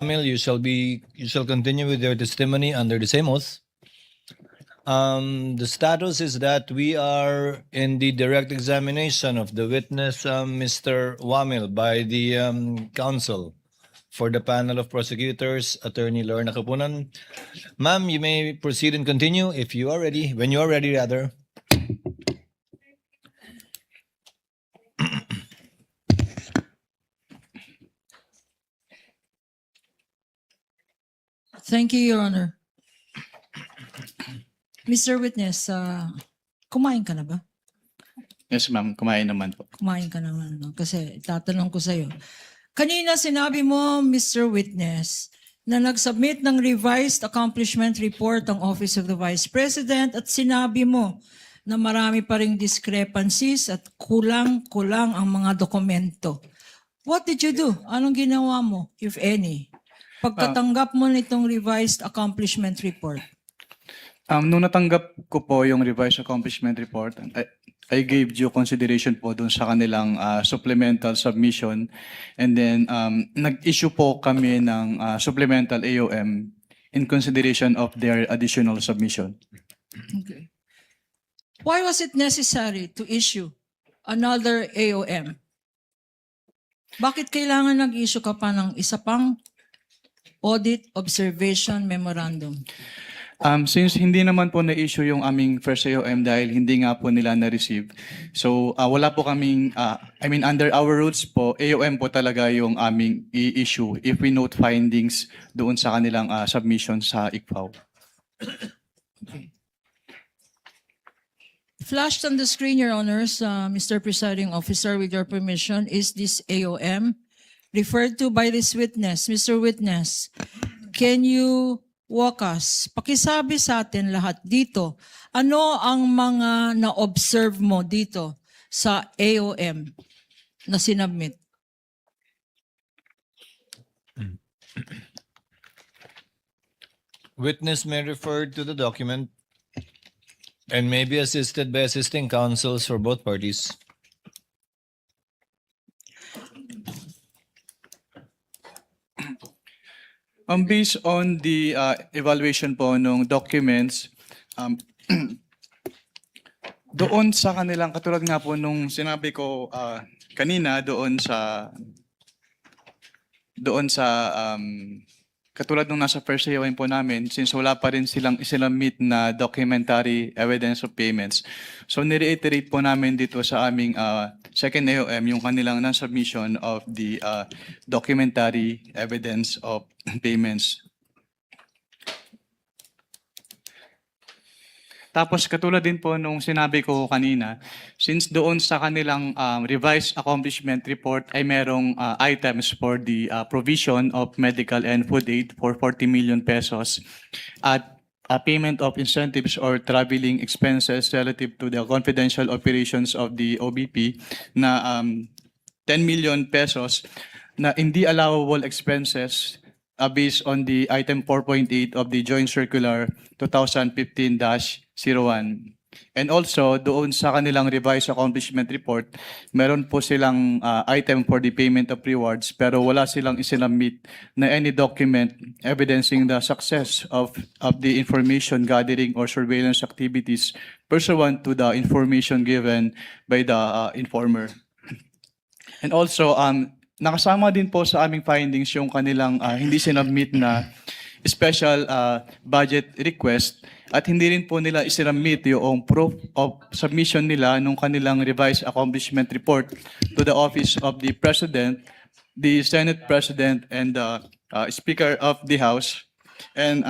Mil, you shall continue with your testimony under the same oath. The status is that we are in the direct examination of the witness, Mr. Wamil, by the counsel for the panel of prosecutors, Attorney Lorna Kapunan. Ma'am, you may proceed and continue if you are ready. When you are ready, rather. Thank you, Your Honor. Mr. Witness, kumain ka na ba? Yes, ma'am. Kumain naman po. Kumain ka naman, no? Kasi tatanong ko sa'yo. Kanina sinabi mo, Mr. Witness, na nag-submit ng revised accomplishment report ang Office of the Vice President at sinabi mo na marami pa ring discrepancies at kulang-kulang ang mga dokumento. What did you do? Anong ginawa mo, if any, pagkatanggap mo nitong revised accomplishment report? Nung natanggap ko po yung revised accomplishment report, I gave due consideration po dun sa kanilang supplemental submission. And then, nag-issue po kami ng supplemental AOM in consideration of their additional submission. Okay. Why was it necessary to issue another AOM? Bakit kailangan nag-issue ka pa ng isa pang audit observation memorandum? Since hindi naman po na-issue yung aming first AOM dahil hindi nga po nila na-receive. So, wala po kaming, under our rules po, AOM po talaga yung aming i-issue if we note findings doon sa kanilang submission sa ICFAO. Flashed on the screen, Your Honors, Mr. Presiding Officer, with your permission, is this AOM referred to by this witness. Mr. Witness, can you walk us, pakisabi sa atin lahat dito, ano ang mga na-observe mo dito sa AOM na sinubmit? Witness may refer to the document and may be assisted by assisting counsels for both parties. Based on the evaluation po ng documents, doon sa kanilang, katulad nga po nung sinabi ko kanina, doon sa katulad nung nasa first AOM po namin, since wala pa rin silang isinamit na documentary evidence of payments. So nireiterate po namin dito sa aming second AOM yung kanilang non-submission of the documentary evidence of payments. Tapos katulad din po nung sinabi ko kanina, since doon sa kanilang revised accomplishment report ay merong items for the provision of medical and food aid for 40 million pesos at payment of incentives or traveling expenses relative to the confidential operations of the OBP na 10 million pesos na hindi allowable expenses based on the item 4.8 of the Joint Circular 2015-01. And also, doon sa kanilang revised accomplishment report, meron po silang item for the payment of rewards pero wala silang isinamit na any document evidencing the success of the information gathering or surveillance activities pursuant to the information given by the informer. And also, nakasama din po sa aming findings yung kanilang hindi sinubmit na special budget request at hindi rin po nila isinubmit yung proof of submission nila nung kanilang revised accomplishment report to the Office of the President, the Senate President, and the Speaker of the House. And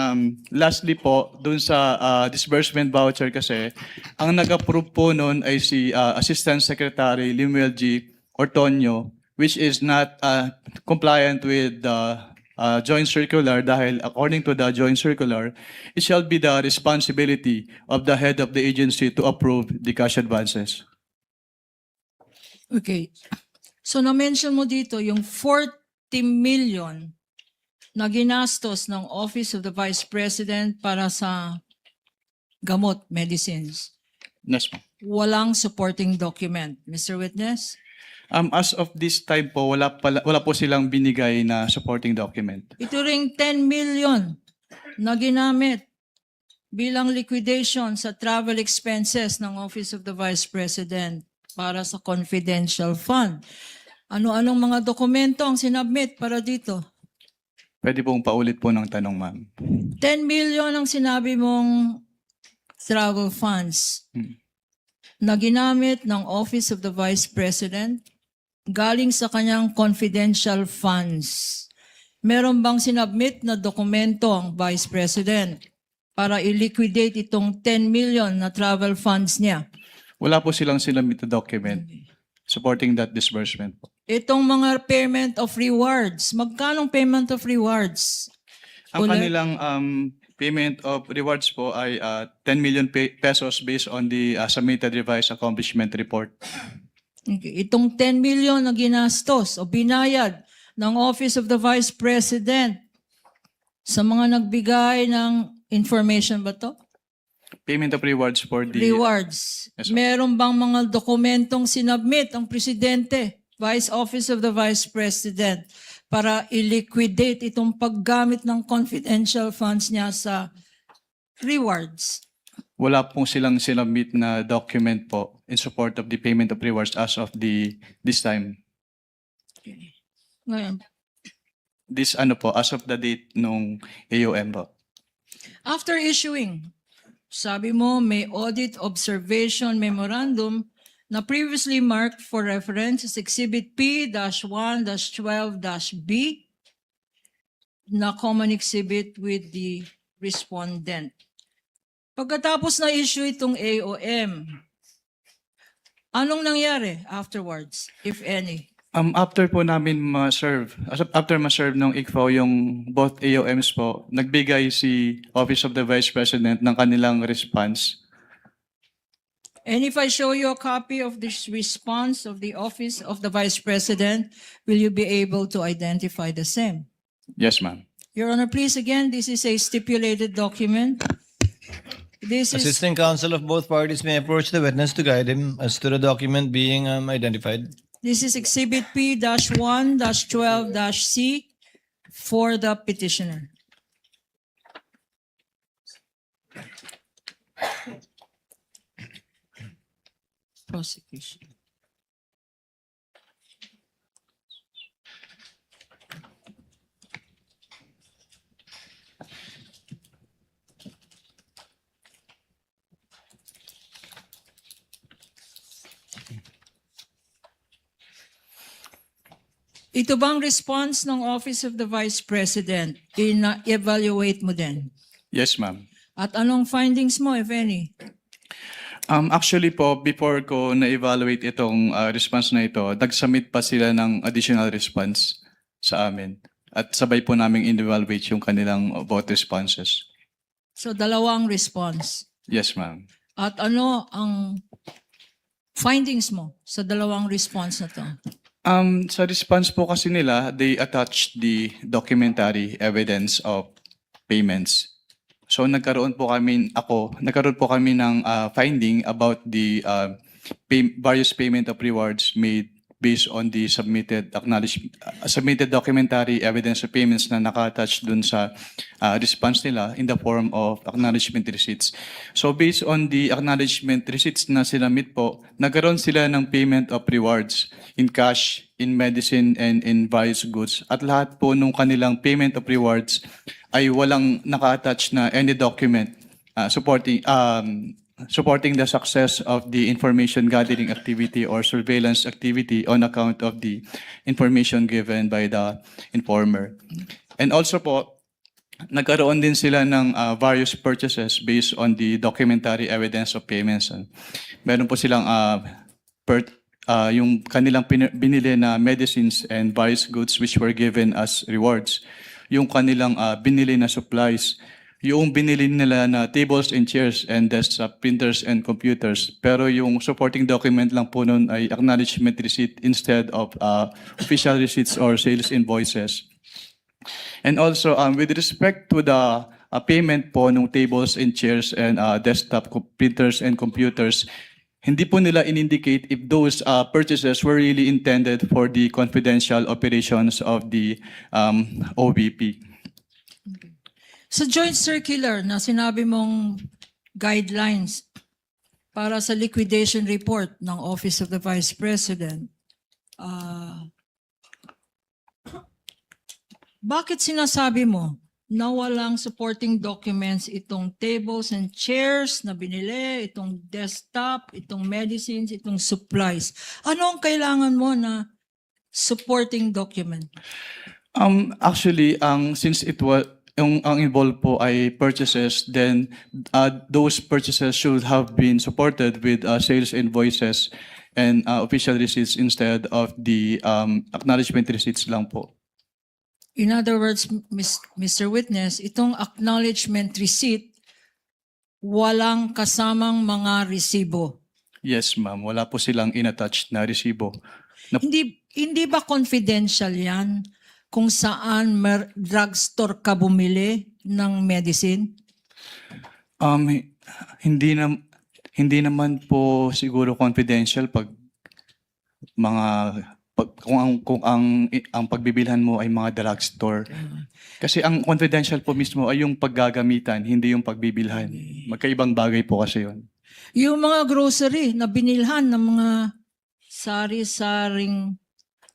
lastly po, dun sa disbursement voucher kasi, ang nag-approve po nun ay si Assistant Secretary Limuel G. Ortonio, which is not compliant with the joint circular dahil according to the joint circular, it shall be the responsibility of the head of the agency to approve the cash advances. Okay. So na-mention mo dito yung 40 million na ginastos ng Office of the Vice President para sa gamot, medicines. Yes, ma'am. Walang supporting document. Mr. Witness? As of this time po, wala po silang binigay na supporting document. Ito ring 10 million na ginamit bilang liquidation sa travel expenses ng Office of the Vice President para sa confidential fund. Ano-anong mga dokumento ang sinubmit para dito? Pwede pong paulit po ng tanong, ma'am. 10 million ang sinabi mong travel funds na ginamit ng Office of the Vice President galing sa kanyang confidential funds. Meron bang sinubmit na dokumento ang Vice President para i-liquidate itong 10 million na travel funds niya? Wala po silang sinabit na document supporting that disbursement po. Itong mga payment of rewards, magkanong payment of rewards? Ang Ulit. kanilang payment of rewards po ay 10 million pesos based on the submitted revised accomplishment report. Okay. Itong 10 million na ginastos o binayad ng Office of the Vice President sa mga nagbigay ng information ba to? Payment of rewards for the... Rewards. Yes, sir. Meron bang mga dokumentong sinubmit ang Presidente, Vice Office of the Vice President para i-liquidate itong paggamit ng confidential funds niya sa rewards? Wala pong silang sinabit na document po in support of the payment of rewards as of this time. Ngayon, This as of the date nung AOM po. after issuing, sabi mo may audit observation memorandum na previously marked for reference as Exhibit P-1-12-B na common exhibit with the respondent. Pagkatapos na issue itong AOM, anong nangyari afterwards, if any? After po namin after ma-serve ng ICFO yung both AOMs po, nagbigay si Office of the Vice President ng kanilang response. And if I show you a copy of this response of the Office of the Vice President, will you be able to identify the same? Yes, ma'am. Your Honor, please again, this is a stipulated document. This is, Assisting counsel of both parties may approach the witness to guide him as to the document being identified. this is Exhibit P-1-12-C for the petitioner. Prosecution. Ito bang response ng Office of the Vice President? Ina-evaluate mo din? Yes, ma'am. At anong findings mo, if any? Actually po, before ko na-evaluate itong response na ito, nag-submit pa sila ng additional response sa amin. At sabay po namin in-evaluate yung kanilang both responses. So, dalawang response. Yes, ma'am. At ano ang findings mo sa dalawang response na to? Sa response po kasi nila, they attached the documentary evidence of payments. So nagkaroon po kami ng finding about the various payment of rewards made based on the submitted documentary evidence of payments na naka-attach dun sa response nila in the form of acknowledgement receipts. So based on the acknowledgement receipts na sinamit po, nagkaroon sila ng payment of rewards in cash, in medicine, and in various goods. At lahat po nung kanilang payment of rewards ay walang naka-attach na any document supporting the success of the information gathering activity or surveillance activity on account of the information given by the informer. And also po, nagkaroon din sila ng various purchases based on the documentary evidence of payments. Meron po silang yung kanilang binili na medicines and various goods which were given as rewards. Yung kanilang binili na supplies, yung binili nila na tables and chairs and desktop printers and computers. Pero yung supporting document lang po nun ay acknowledgement receipt instead of official receipts or sales invoices. And also, with respect to the payment po ng tables and chairs and desktop printers and computers, Hindi po nila in-indicate if those purchases were really intended for the confidential operations of the OVP. Sa joint circular na sinabi mong guidelines para sa liquidation report ng Office of the Vice President, bakit sinasabi mo na walang supporting documents itong tables and chairs na binili, itong desktop, itong medicines, itong supplies? Ano ang kailangan mo na supporting document? Actually, since it was ang involved po ay purchases, then those purchases should have been supported with sales invoices and official receipts instead of the acknowledgement receipts lang po. In other words, Mr. Witness, itong acknowledgement receipt, walang kasamang mga resibo. Yes, ma'am. Wala po silang inattached na resibo. Hindi ba confidential yan kung saan drugstore ka bumili ng medicine? Hindi naman po siguro confidential pag kung ang pagbibilhan mo ay mga drugstore. Kasi ang confidential po mismo ay yung paggagamitan, hindi yung pagbibilhan. Magkaibang bagay po kasi yun. Yung mga grocery na binilhan ng mga sari-saring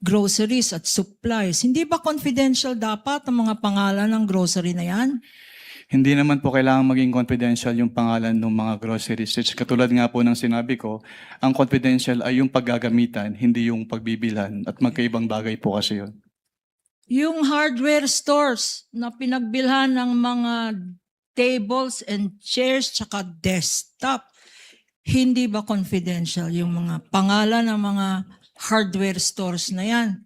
groceries at supplies, hindi ba confidential dapat ang mga pangalan ng grocery na yan? Hindi naman po kailangan maging confidential yung pangalan ng mga groceries. It's katulad nga po ng sinabi ko, ang confidential ay yung paggagamitan, hindi yung pagbibilhan. At magkaibang bagay po kasi yun. Yung hardware stores na pinagbilhan ng mga tables and chairs tsaka desktop, hindi ba confidential yung mga pangalan ng mga hardware stores na yan?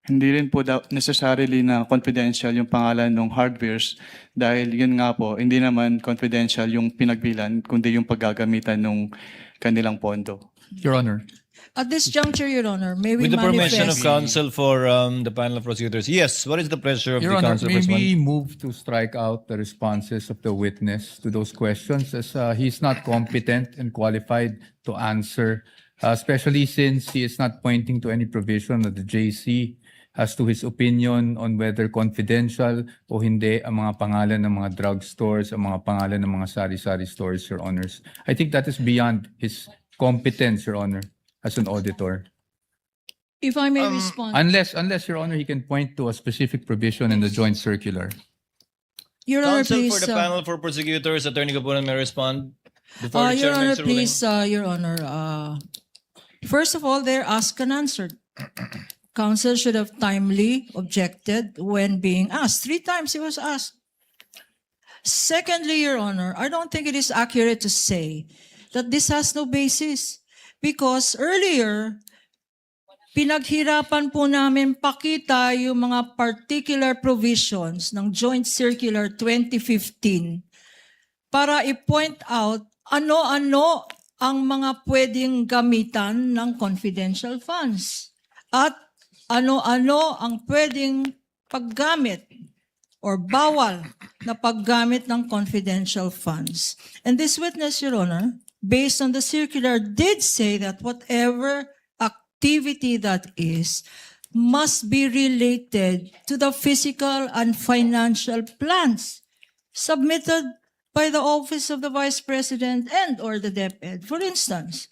Hindi rin po necessarily na confidential yung pangalan ng hardwares dahil yun nga po, hindi naman confidential yung pinagbilan kundi yung paggagamitan ng kanilang pondo. Your Honor. At this juncture, Your Honor, may we With the permission of manifest? counsel for the panel of prosecutors. Yes, what is the pleasure of Your the Honor, counsel may for this one? we move to strike out the responses of the witness to those questions as he's not competent and qualified to answer, especially since he is not pointing to any provision of the JC as to his opinion on whether confidential o hindi ang mga pangalan ng mga drugstores, ang mga pangalan ng mga sari-sari stores, Your Honors. I think that is beyond his competence, Your Honor, as an auditor. If I may respond. Unless, Your Honor, he can point to a specific provision in the joint circular. Your Honor, Counsel please. for the panel for prosecutors, Attorney Capunan may respond before the Your chair Honor, makes a ruling. please, Your Honor. First of all, they're asked and answered. Counsel should have timely objected when being asked. 3 times he was asked. Secondly, Your Honor, I don't think it is accurate to say that this has no basis because earlier, pinaghirapan po namin pakita yung mga particular provisions ng Joint Circular 2015 para i-point out ano-ano ang mga pwedeng gamitan ng confidential funds at ano-ano ang pwedeng paggamit or bawal na paggamit ng confidential funds. And this witness, Your Honor, based on the circular, did say that whatever activity that is must be related to the physical and financial plans submitted by the Office of the Vice President and or the DepEd. For instance,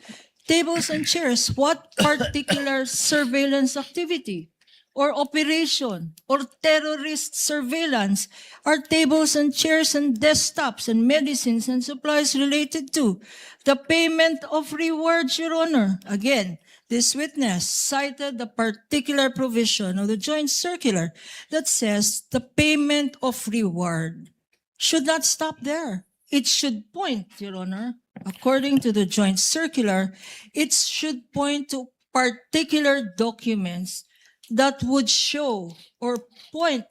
tables and chairs, what particular surveillance activity or operation or terrorist surveillance are tables and chairs and desktops and medicines and supplies related to? The payment of rewards, Your Honor. Again, this witness cited the particular provision of the joint circular that says the payment of reward should not stop there. It should point, Your Honor, according to the joint circular, it should point to particular documents that would show or point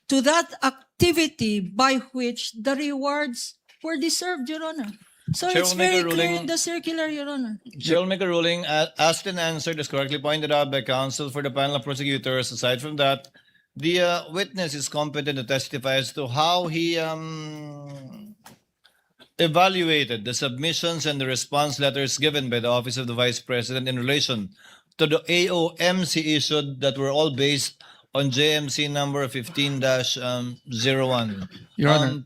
to that activity by which the rewards were deserved, Your Honor. So Chair it's will make very a clear ruling. in the circular, Your Honor. Chair will make a ruling. Asked and answered as correctly pointed out by counsel for the panel of prosecutors. Aside from that, the witness is competent to testify as to how he evaluated the submissions and the response letters given by the Office of the Vice President in relation to the AOMC issued that were all based on JMC number 15-01. Your Honor,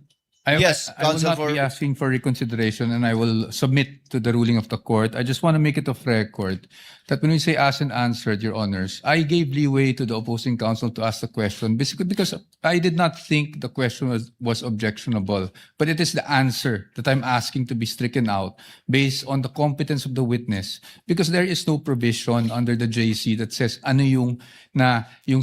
yes, I will Counsel not for- be asking for reconsideration, and I will submit to the ruling of the court. I just want to make it of record that when we say asked and answered, Your Honors, I gave leeway to the opposing counsel to ask the question basically because I did not think the question was objectionable, but it is the answer that I'm asking to be stricken out based on the competence of the witness, because there is no provision under the JC that says ano yung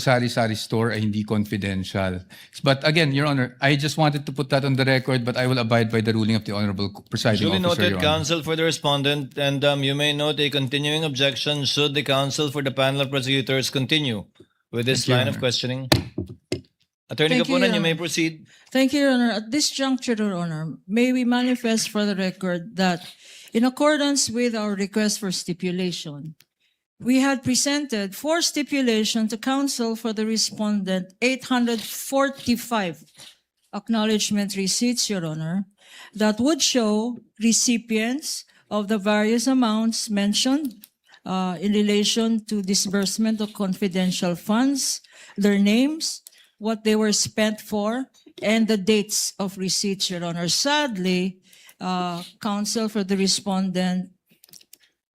sari-sari store ay hindi confidential. But again, Your Honor, I just wanted to put that on the record, but I will abide by the ruling of the Honorable Presiding Duly Officer, noted, Your Honor. counsel for the respondent, and you may note a continuing objection should the counsel for the panel of prosecutors continue with this Thank you, line Your of Honor. questioning. Attorney Thank you, Kapunan, Your you may Honor. proceed. Thank you, Your Honor. At this juncture, Your Honor, may we manifest for the record that in accordance with our request for stipulation, we had presented for stipulation to counsel for the respondent 845 acknowledgement receipts, Your Honor, that would show recipients of the various amounts mentioned in relation to disbursement of confidential funds, their names, what they were spent for, and the dates of receipts, Your Honor. Sadly, counsel for the respondent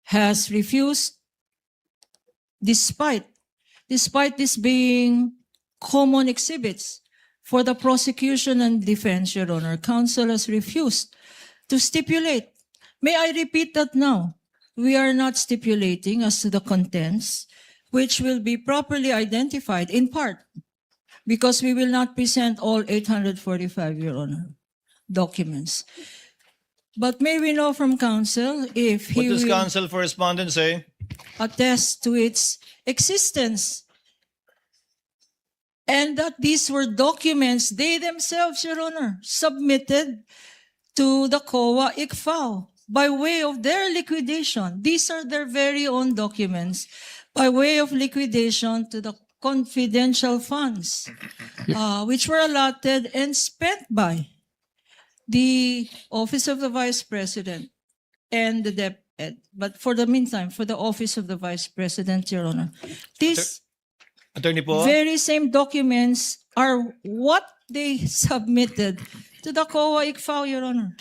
has refused, despite this being common exhibits for the prosecution and defense, Your Honor, counsel has refused to stipulate. May I repeat that now? We are not stipulating as to the contents, which will be properly identified in part, because we will not present all 845, Your Honor, documents. But may we know from counsel if What he does will counsel for respondent say? attest to its existence, and that these were documents they themselves, Your Honor, submitted to the COA ICFAO by way of their liquidation. These are their very own documents by way of liquidation to the confidential funds, which were allotted and spent by the Office of the Vice President and the DepEd. But for the meantime, for the Office of the Vice President, Your Honor, these Attorney Po? very same documents are what they submitted to the COA ICFAO, Your Honor.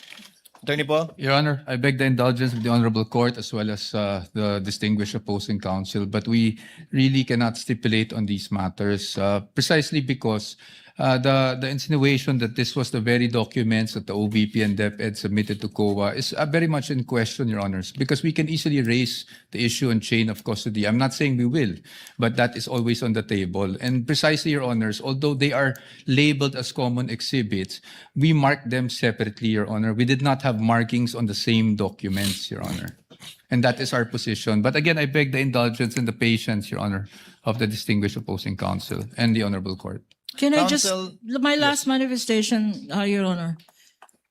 Attorney Po? Your Honor, I beg the indulgence of the Honorable Court as well as the distinguished opposing counsel, but we really cannot stipulate on these matters precisely because the insinuation that this was the very documents that the OVP and DepEd submitted to COA is very much in question, Your Honors, because we can easily raise the issue on chain of custody. I'm not saying we will, but that is always on the table. And precisely, Your Honors, although they are labeled as common exhibits, we marked them separately, Your Honor. We did not have markings on the same documents, Your Honor. And that is our position. But again, I beg the indulgence and the patience, Your Honor, of the distinguished opposing counsel and the Honorable Court. Can I just, Counsel- my last manifestation, Your Honor,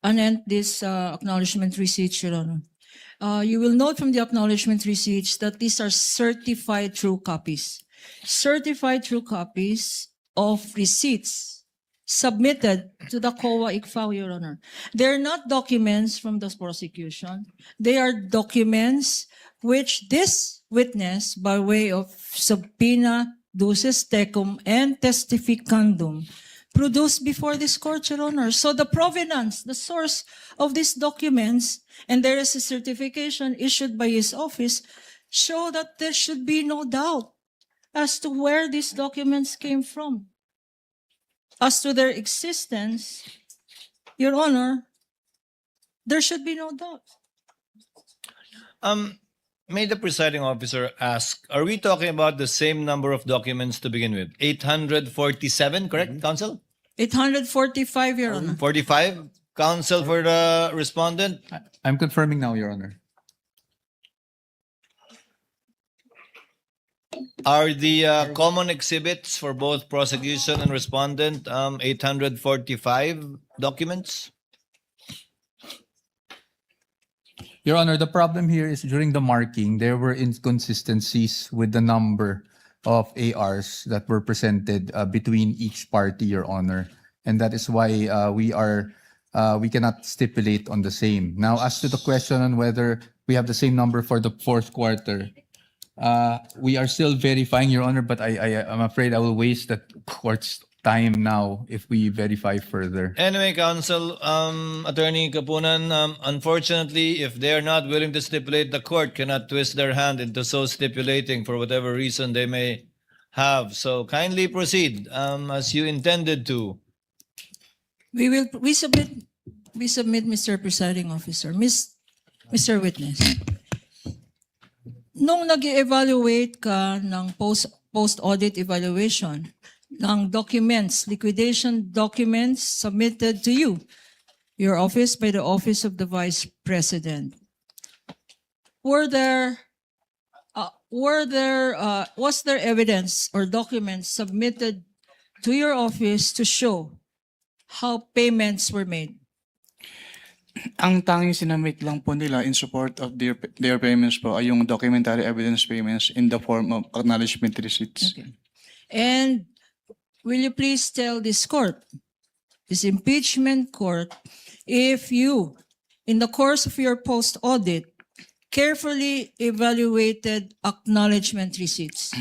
anent this acknowledgement receipts, Your Honor. You will note from the acknowledgement receipts that these are certified true copies. Certified true copies of receipts submitted to the COA ICFAO, Your Honor. They're not documents from the prosecution. They are documents which this witness, by way of subpoena, duces tecum, and testificandum, produced before this court, Your Honor. So the provenance, the source of these documents, and there is a certification issued by his office, show that there should be no doubt as to where these documents came from. As to their existence, Your Honor, there should be no doubt. May the presiding officer ask, are we talking about the same number of documents to begin with? 847, correct, counsel? 845, Your Honor. 45? Counsel for the respondent? I'm confirming now, Your Honor. Are the common exhibits for both prosecution and respondent 845 documents? Your Honor, the problem here is during the marking, there were inconsistencies with the number of ARs that were presented between each party, Your Honor. And that is why we are we cannot stipulate on the same. Now, as to the question on whether we have the same number for the fourth quarter, we are still verifying, Your Honor, but I'm afraid I will waste the court's time now if we verify further. Anyway, Counsel, Attorney Kapunan, unfortunately, if they are not willing to stipulate, the court cannot twist their hand into so stipulating for whatever reason they may have. So kindly proceed as you intended to. We submit, Mr. Presiding Officer. Mr. Witness, nung nag-evaluate ka ng post-audit evaluation ng documents, liquidation documents submitted to you, your office by the Office of the Vice President, was there evidence or documents submitted to your office to show how payments were made? Ang tanging sinamit lang po nila in support of their payments po ay yung documentary evidence payments in the form of acknowledgement receipts. Okay. And will you please tell this court, this impeachment court, if you, in the course of your post-audit, carefully evaluated acknowledgement receipts?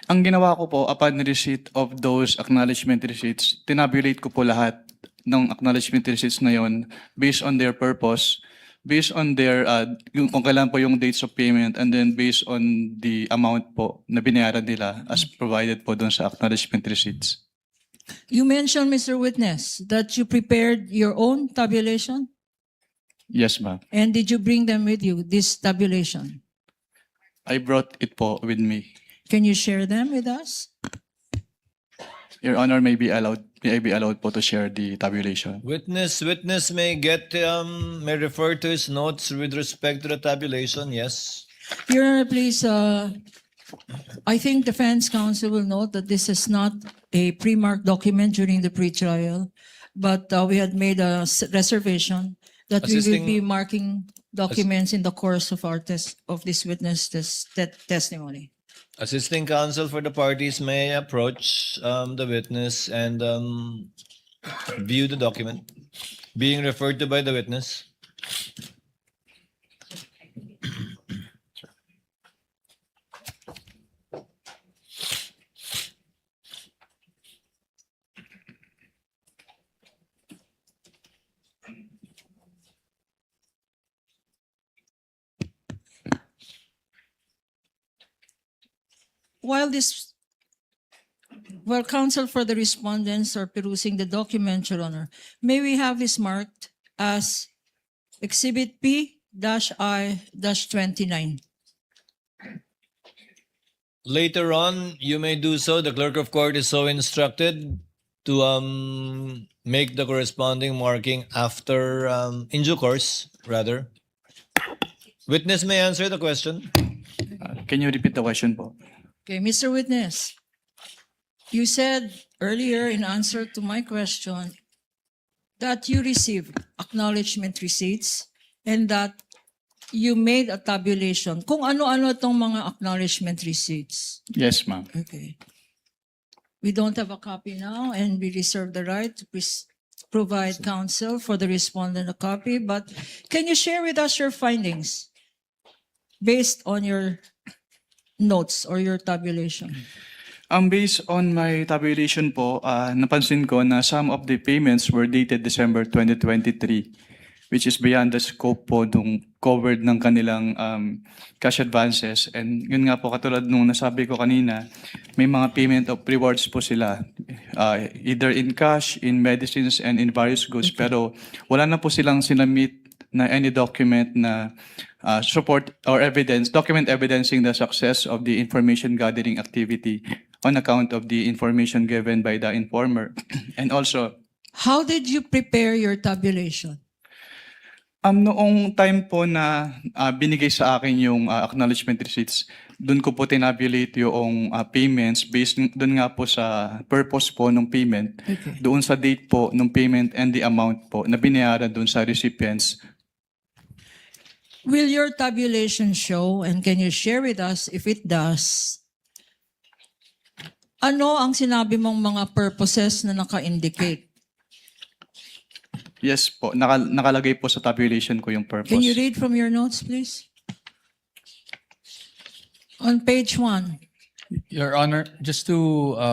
Ang ginawa ko po upon receipt of those acknowledgement receipts, tinabulate ko po lahat ng acknowledgement receipts na yon based on their purpose, based on their, kung kailan po yung dates of payment, and then based on the amount po na binayaran nila as provided po doon sa acknowledgement receipts. You mentioned, Mr. Witness, that you prepared your own tabulation? Yes, ma'am. And did you bring them with you, this tabulation? I brought it po with me. Can you share them with us? Your Honor, may I be allowed po to share the tabulation. Witness may may refer to his notes with respect to the tabulation, yes. Your Honor, please, I think defense counsel will note that this is not a pre-marked document during the pretrial, but we had made a reservation that we will Assisting- be marking documents in the course of our this witness testimony. Assisting counsel for the parties may approach the witness and view the document being referred to by the witness. While counsel for the respondents are perusing the document, Your Honor, may we have this marked as Exhibit P-I-29? Later on, you may do so. The clerk of court is so instructed to make the corresponding marking after, in due course, rather. Witness may answer the question. Can you repeat the question po? Okay, Mr. Witness, you said earlier in answer to my question that you received acknowledgement receipts and that you made a tabulation. Kung ano-ano itong mga acknowledgement receipts. Yes, ma'am. Okay. We don't have a copy now and we reserve the right to provide counsel for the respondent a copy, but can you share with us your findings based on your notes or your tabulation? Based on my tabulation po, napansin ko na some of the payments were dated December 2023, which is beyond the scope po nung covered ng kanilang cash advances. And yun nga po, katulad nung nasabi ko kanina, may mga payment of rewards po sila, either in cash, in medicines, and in various goods. Pero wala na po silang sinamit na any document na support or evidence, document evidencing the success of the information gathering activity on account of the information given by the informer. And also, How did you prepare your tabulation? noong time po na binigay sa akin yung acknowledgement receipts, doon ko po tinabulate yung payments based doon nga po sa purpose po ng payment, Okay. doon sa date po ng payment and the amount po na binayaran doon sa recipients. Will your tabulation show, and can you share with us if it does, ano ang sinabi mong mga purposes na naka-indicate? Yes po, nakalagay po sa tabulation ko yung purpose. Can you read from your notes, please? On page 1. Your Honor, just to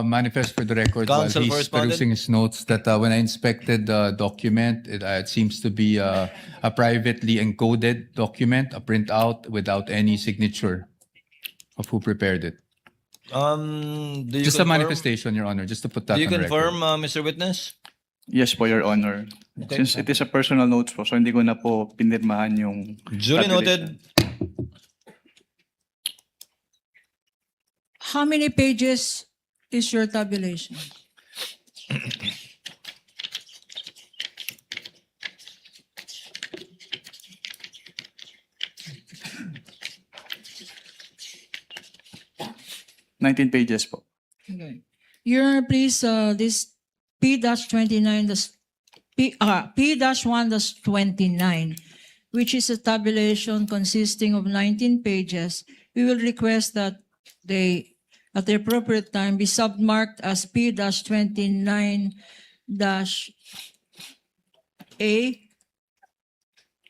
manifest for the record while Counsel for he's respondent. perusing his notes that when I inspected the document, it seems to be a privately encoded document, a printout without any signature of who prepared it. Do you Just a confirm, manifestation, Your Honor, just to put that do you on record. confirm, Mr. Witness? Yes po, Your Honor. Okay. Since it is a personal notes po, so hindi ko na po pinirmahan yung Duly tabulation. noted. How many pages is your tabulation? $19 pages po. Okay. Your Honor, please, this P-29, P-1-29, which is a tabulation consisting of 19 pages, we will request that they, at the appropriate time, be submarked as P-29-A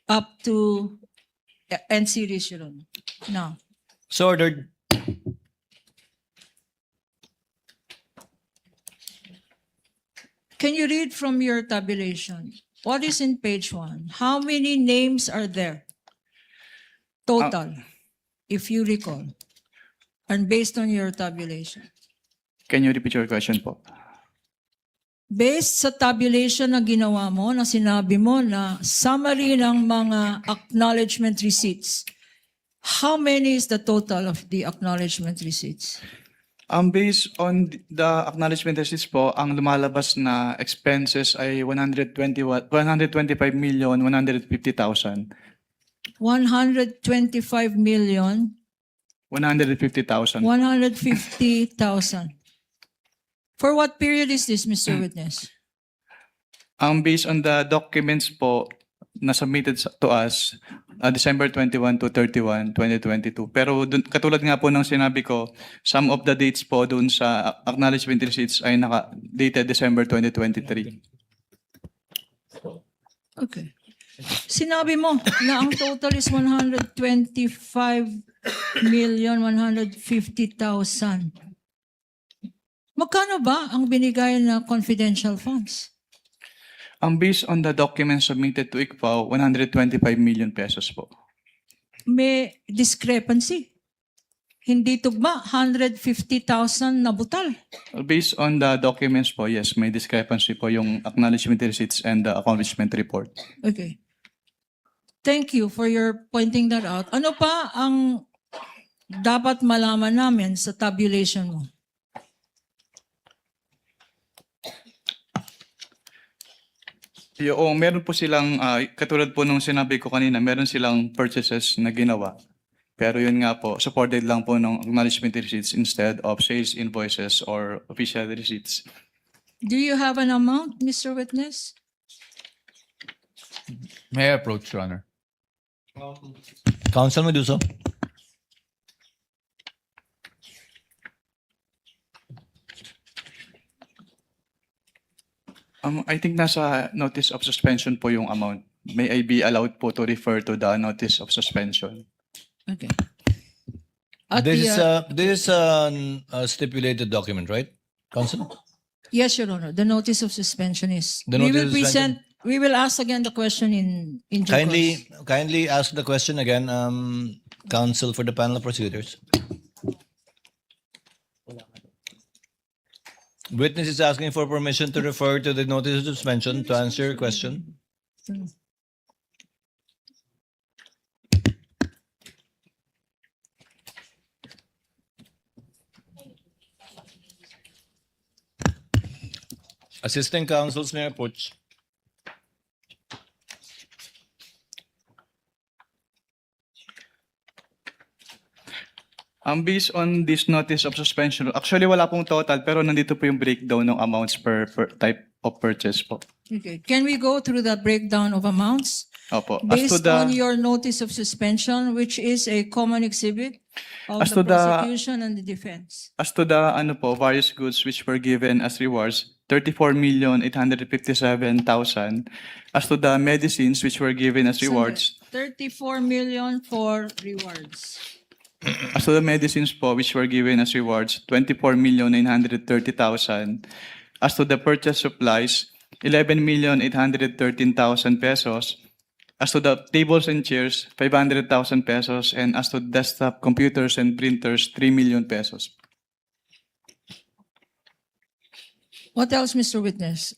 up to end series, Your Honor. Now, So ordered. can you read from your tabulation? What is in page 1? How many names are there? Total, if you recall. And based on your tabulation. Can you repeat your question po? Based sa tabulation na ginawa mo, na sinabi mo na summary ng mga acknowledgement receipts, how many is the total of the acknowledgement receipts? Based on the acknowledgement receipts po, ang lumalabas na expenses ay 125,150,000. 125 million 150,000. 150,000. For what period is this, Mr. Witness? Based on the documents po na submitted to us, December 21 to 31, 2022. Pero katulad nga po ng sinabi ko, some of the dates po dun sa acknowledgement receipts ay dated December 2023. Okay. Sinabi mo na ang total is 125,150,000. Magkano ba ang binigay na confidential funds? Based on the documents submitted to ICFAO, 125 million pesos po. May discrepancy. Hindi tugma, 150,000 na butal. Based on the documents po, yes, may discrepancy po yung acknowledgement receipts and the accomplishment report. Okay. Thank you for your pointing that out. Ano pa ang dapat malaman namin sa tabulation mo? Yung meron po silang, katulad po nung sinabi ko kanina, meron silang purchases na ginawa. Pero yun nga po, supported lang po ng acknowledgement receipts instead of sales invoices or official receipts. Do you have an amount, Mr. Witness? May I approach, Your Honor? Counsel may do so. I think nasa notice of suspension po yung amount. May I be allowed po to refer to the notice of suspension? Okay. At This is the, this is a stipulated document, right, Counsel? yes, Your Honor, the notice of suspension is. The We notice will of suspension. we will ask again the question in due course. Kindly ask the question again, Counsel for the panel of prosecutors. Witness is asking for permission to refer to the notice of suspension to answer your question. Assistant counsels may approach. Based on this notice of suspension, actually wala pong total pero nandito po yung breakdown ng amounts per type of purchase po. Okay. Can we go through the breakdown of amounts? Opo. As to Based on the, your notice of suspension, which is a common exhibit of As the to the- prosecution and the defense. as to the various goods which were given as rewards, 34,857,000. As to the medicines which were given as rewards, 34 million for rewards. as to the medicines po which were given as rewards, 24,930,000. As to the purchase supplies, 11,813,000 pesos. As to the tables and chairs, 500,000 pesos. And as to desktop computers and printers, 3 million pesos. What else, Mr. Witness?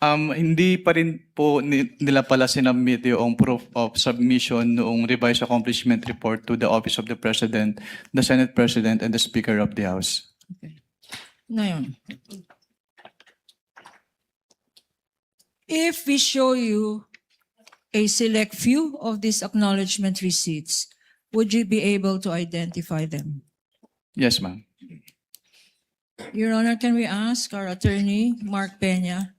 Hindi pa rin po nila pala sinubmit yung proof of submission noong revised accomplishment report to the Office of the President, the Senate President, and the Speaker of the House. Ngayon, if we show you a select few of these acknowledgement receipts, would you be able to identify them? Yes, ma'am. Your Honor, can we ask our attorney, Mark Peña?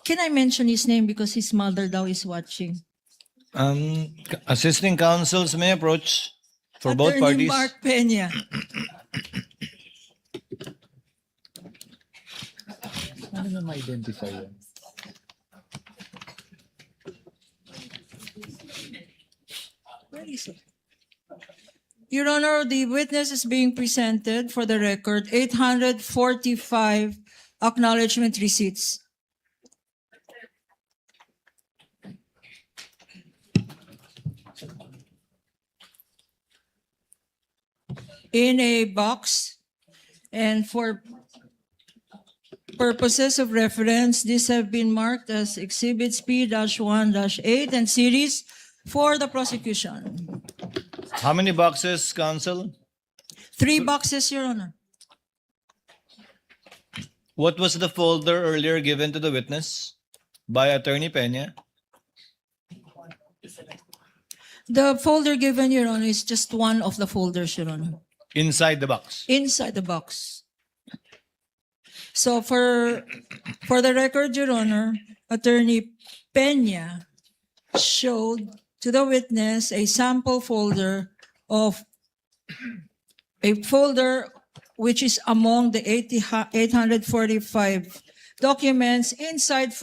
Can I mention his name because his mother daw is watching? Assisting counsels may approach for both Attorney parties. Mark Peña. Ano na ma-identify yan? Where is it? Your Honor, the witness is being presented for the record 845 acknowledgement receipts. In a box, and for purposes of reference, these have been marked as exhibits P-1-8 and series for the prosecution. How many boxes, counsel? 3 boxes, Your Honor. What was the folder earlier given to the witness by Attorney Peña? The folder given, Your Honor, is just one of the folders, Your Honor. Inside the box. Inside the box. So for the record, Your Honor, Attorney Peña showed to the witness a sample folder of a folder which is among the 845 documents inside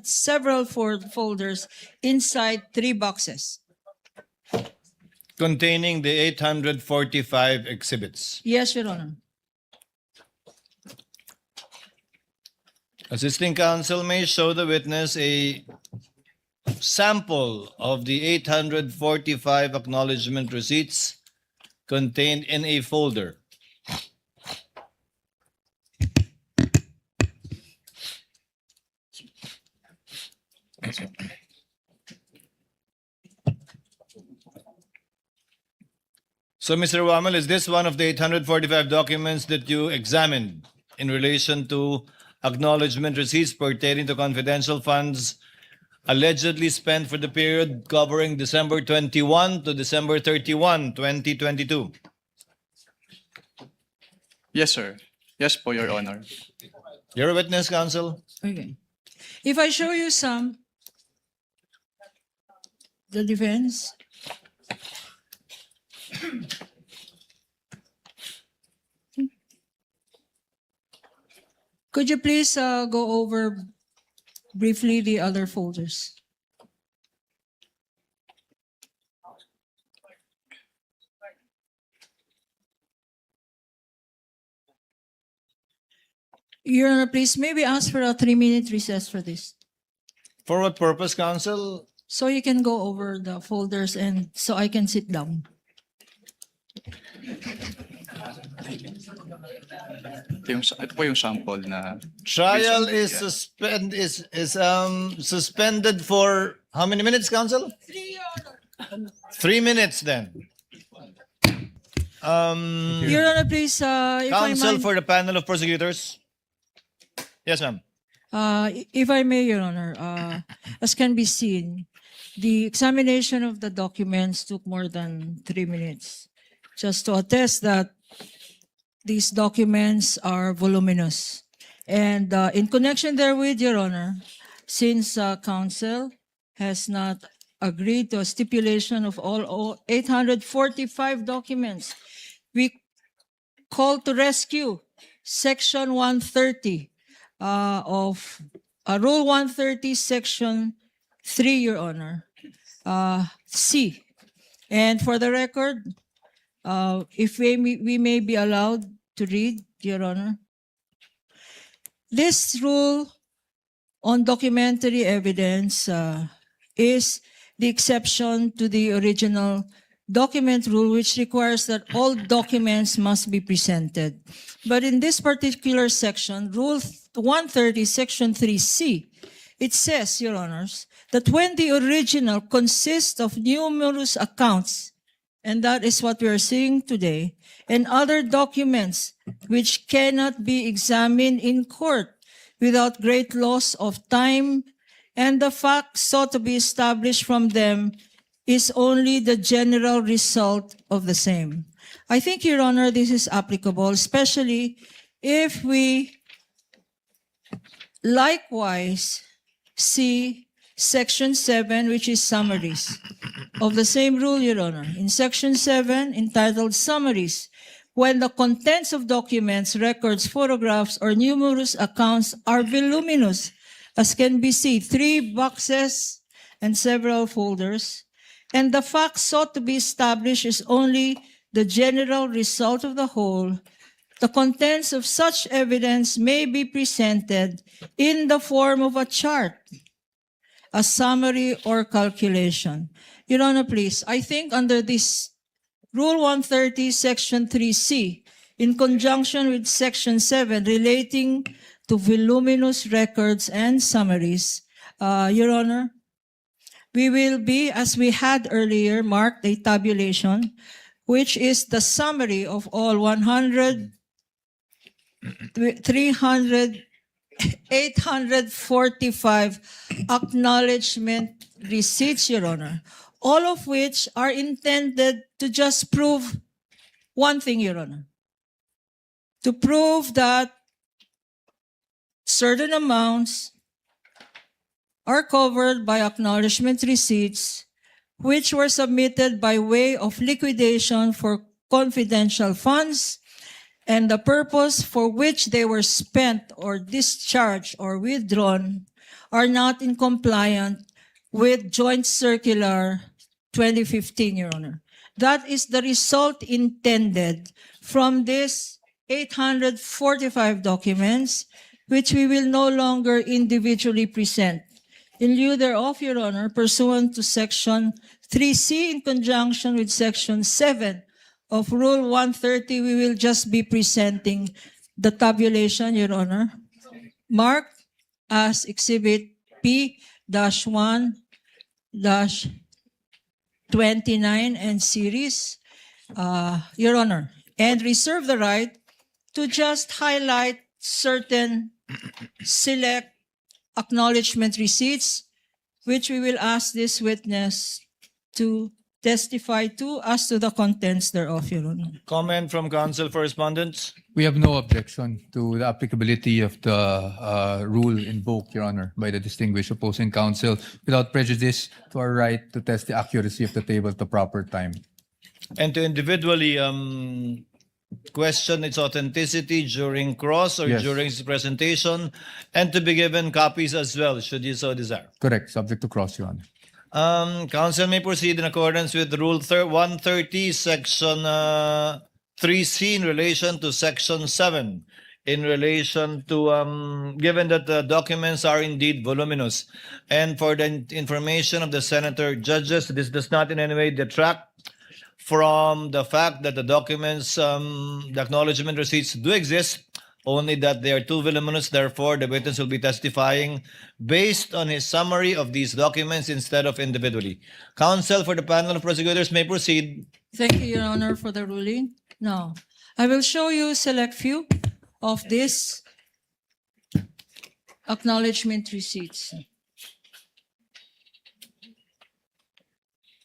several folders inside 3 boxes. Containing the 845 exhibits. Yes, Your Honor. Assisting counsel may show the witness a sample of the 845 acknowledgement receipts contained in a folder. So, Mr. Wamal, is this one of the 845 documents that you examined in relation to acknowledgement receipts pertaining to confidential funds allegedly spent for the period covering December 21 to December 31, 2022? Yes, sir. Yes po, Your Honor. You're a witness, counsel. Okay. If I show you some, the defense. Could you please go over briefly the other folders? Your Honor, please, maybe ask for a 3-minute recess for this. For what purpose, counsel? So you can go over the folders and so I can sit down. Ito po yung sample na Trial is suspended for how many minutes, counsel? 3 minutes then. Your Honor, please, if I Counsel might, for the panel of prosecutors. Yes, ma'am. if I may, Your Honor, as can be seen, the examination of the documents took more than 3 minutes, just to attest that these documents are voluminous. And in connection therewith, Your Honor, since counsel has not agreed to a stipulation of all 845 documents. We call to rescue Section 130 of Rule 130, Section 3, Your Honor. C. And for the record, if we may be allowed to read, Your Honor. This rule on documentary evidence is the exception to the original document rule, which requires that all documents must be presented. But in this particular section, Rule 130, Section 3C, it says, Your Honors, that when the original consists of numerous accounts, and that is what we are seeing today, and other documents which cannot be examined in court without great loss of time, and the facts sought to be established from them is only the general result of the same. I think, Your Honor, this is applicable, especially if we likewise see Section 7, which is summaries of the same rule, Your Honor. In Section 7, entitled Summaries, when the contents of documents, records, photographs, or numerous accounts are voluminous, as can be seen, 3 boxes and several folders, and the fact sought to be established is only the general result of the whole, the contents of such evidence may be presented in the form of a chart, a summary, or calculation. Your Honor, please, I think under this Rule 130, Section 3C, in conjunction with Section 7 relating to voluminous records and summaries, Your Honor, we will be, as we had earlier, marked a tabulation, which is the summary of all 845 acknowledgement receipts, Your Honor, all of which are intended to just prove one thing, Your Honor. To prove that certain amounts are covered by acknowledgement receipts which were submitted by way of liquidation for confidential funds, and the purpose for which they were spent or discharged or withdrawn are not in compliance with Joint Circular 2015, Your Honor. That is the result intended from this 845 documents, which we will no longer individually present. In lieu thereof, Your Honor, pursuant to Section 3C in conjunction with Section 7 of Rule 130, we will just be presenting the tabulation, Your Honor, marked as Exhibit P-1-29 and series, Your Honor, and reserve the right to just highlight certain select acknowledgement receipts, which we will ask this witness to testify to as to the contents thereof, Your Honor. Comment from counsel for respondents? We have no objection to the applicability of the rule invoked, Your Honor, by the distinguished opposing counsel without prejudice to our right to test the accuracy of the table at the proper time. And to individually question its authenticity during cross or Yes. during its presentation, and to be given copies as well, should you so desire. Correct, subject to cross, Your Honor. Counsel may proceed in accordance with Rule 130, Section 3C in relation to Section 7, in relation to, given that the documents are indeed voluminous. And for the information of the senator judges, this does not in any way detract from the fact that the documents, the acknowledgement receipts do exist, only that they are too voluminous. Therefore, the witness will be testifying based on his summary of these documents instead of individually. Counsel for the panel of prosecutors may proceed. Thank you, Your Honor, for the ruling. Now, I will show you select few of these acknowledgement receipts.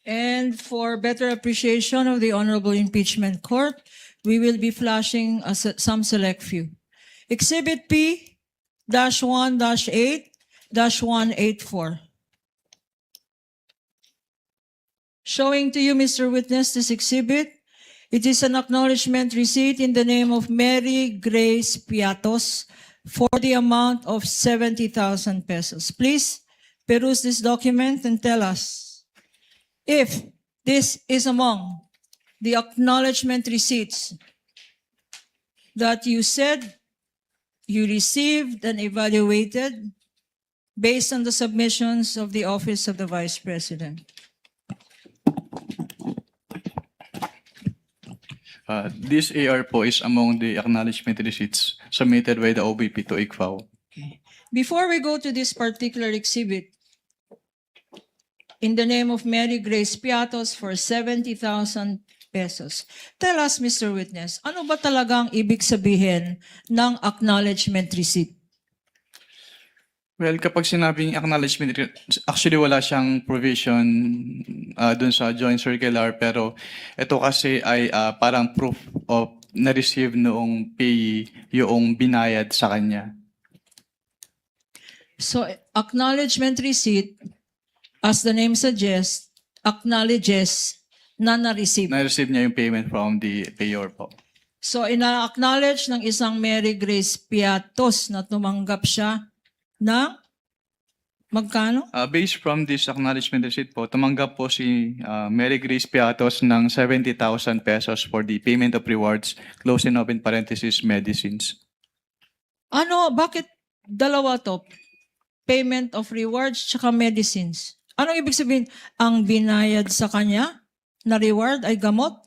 And for better appreciation of the Honorable Impeachment Court, we will be flashing some select few. Exhibit P-1-8-184. Showing to you, Mr. Witness, this exhibit. It is an acknowledgement receipt in the name of Mary Grace Piatos for the amount of 70,000 pesos. Please peruse this document and tell us if this is among the acknowledgement receipts that you said you received and evaluated based on the submissions of the Office of the Vice President. This AR po is among the acknowledgement receipts submitted by the OBP to ICFAO. Before we go to this particular exhibit, in the name of Mary Grace Piatos for 70,000 pesos, tell us, Mr. Witness, ano ba talagang ibig sabihin ng acknowledgement receipt? Well, kapag sinabing acknowledgement, actually wala siyang provision dun sa joint circular, pero ito kasi ay parang proof of na-receive noong payee yung binayad sa kanya. So, acknowledgement receipt, as the name suggests, acknowledges na na-receive. Na-receive niya yung payment from the payor po. So, ina-acknowledge ng isang Mary Grace Piatos na tumanggap siya ng magkano? Based from this acknowledgement receipt po, tumanggap po si Mary Grace Piatos ng 70,000 pesos for the payment of rewards, close and open parenthesis, medicines. Ano, bakit dalawa to? Payment of rewards tsaka medicines. Anong ibig sabihin? Ang binayad sa kanya na reward ay gamot?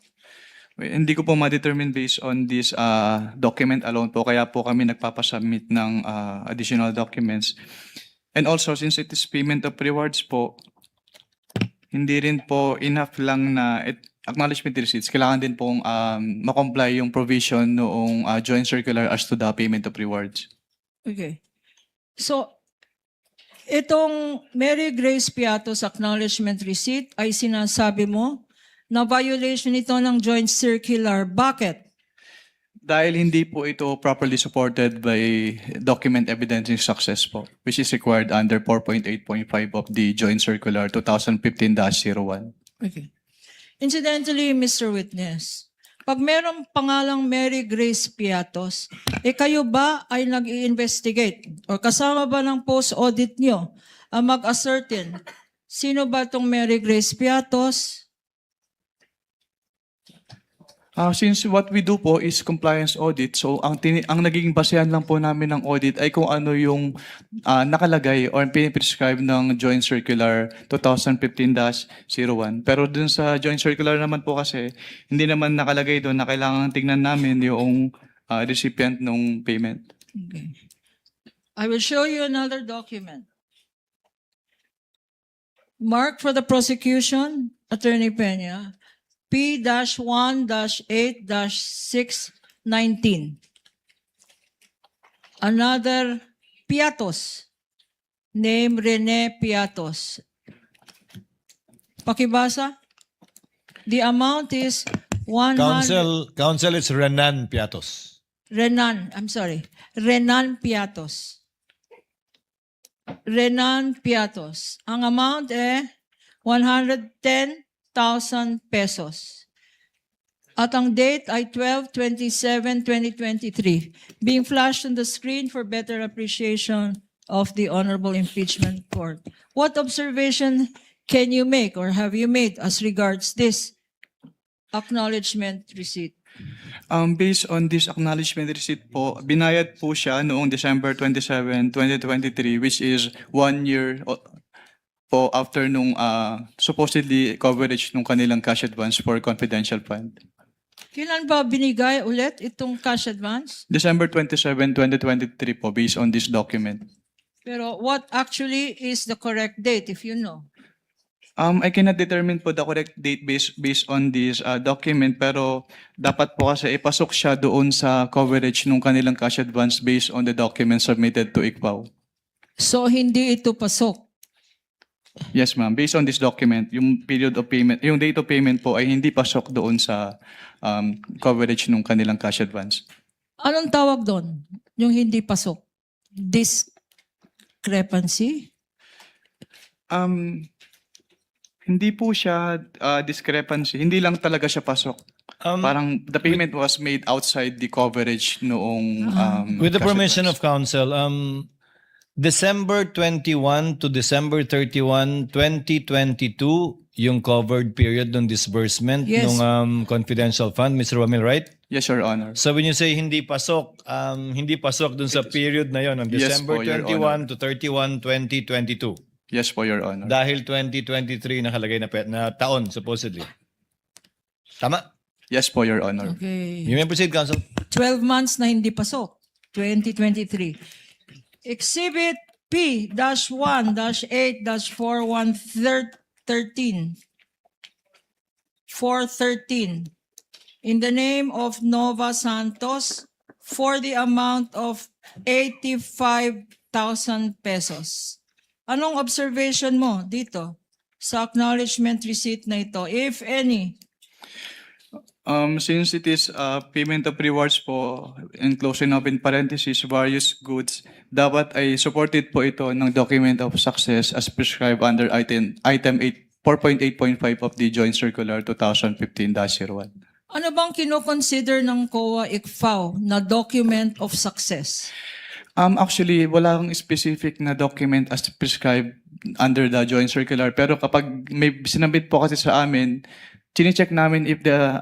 Hindi ko po ma-determine based on this document alone po, kaya po kami nagpapasubmit ng additional documents. And also, since it is payment of rewards po, hindi rin po enough lang na acknowledgement receipts. Kailangan din pong makomply yung provision noong joint circular as to the payment of rewards. Okay. So, itong Mary Grace Piatos acknowledgement receipt ay sinasabi mo na violation ito ng joint circular. Bakit? Dahil hindi po ito properly supported by document evidencing success po, which is required under 4.8.5 of the joint circular 2015-01. Okay. Incidentally, Mr. Witness, pag merong pangalang Mary Grace Piatos, kayo ba ay nag-i-investigate o kasama ba ng post-audit nyo ang mag-ascertain sino ba itong Mary Grace Piatos? Since what we do po is compliance audit, so ang naging basehan lang po namin ng audit ay kung ano yung nakalagay or piniprescribe ng Joint Circular 2015-01. Pero dun sa Joint Circular naman po kasi, hindi naman nakalagay doon na kailangan tingnan namin yung recipient ng payment. Okay. I will show you another document. Mark for the prosecution, Attorney Peña, P-1-8-619. Another Piatos, name Rene Piatos. Pakibasa. The amount is 100. Counsel is Renan Piatos. Renan Piatos. Renan Piatos. Ang amount 110,000 pesos. At ang date ay 12/27/2023. Being flashed on the screen for better appreciation of the Honorable Impeachment Court. What observation can you make or have you made as regards this acknowledgement receipt? Based on this acknowledgement receipt po, binayad po siya noong December 27, 2023, which is 1 year po after nung supposedly coverage nung kanilang cash advance for confidential fund. Kailan ba binigay ulit itong cash advance? December 27, 2023 po, based on this document. Pero what actually is the correct date if you know? I cannot determine po the correct date based on this document, pero dapat po kasi ipasok siya doon sa coverage nung kanilang cash advance based on the document submitted to ICFAO. So hindi ito pasok. Yes, ma'am. Based on this document, yung period of payment, yung date of payment po ay hindi pasok doon sa coverage nung kanilang cash advance. Anong tawag doon? Yung hindi pasok? Discrepancy? Hindi po siya discrepancy. Hindi lang talaga siya pasok. Parang the payment was made outside the coverage noong With the cash permission advance. of council, December 21 to December 31, 2022, yung covered period ng disbursement Yes. ng confidential fund, Mr. Romel, right? Yes, Your Honor. So when you say hindi pasok dun sa period na yon, ng Yes December po, Your 21 to 31, 2022. Yes po, Your Honor. Dahil 2023 nakalagay na taon, supposedly. Tama? Yes po, Your Honor. Okay. You may proceed, Council. 12 months na hindi pasok. 2023. Exhibit P-1-8-4113 413 in the name of Nova Santos for the amount of 85,000 pesos. Anong observation mo dito sa acknowledgement receipt na ito, if any? Since it is payment of rewards po, and closing up in parentheses, various goods, dapat ay supported po ito ng document of success as prescribed under item 4.8.5 of the Joint Circular 2015-01. Ano bang kinoconsider ng COA ICFAO na document of success? Actually, wala kang specific na document as prescribed under the Joint Circular. Pero kapag may sinabit po kasi sa amin, chine-check namin if the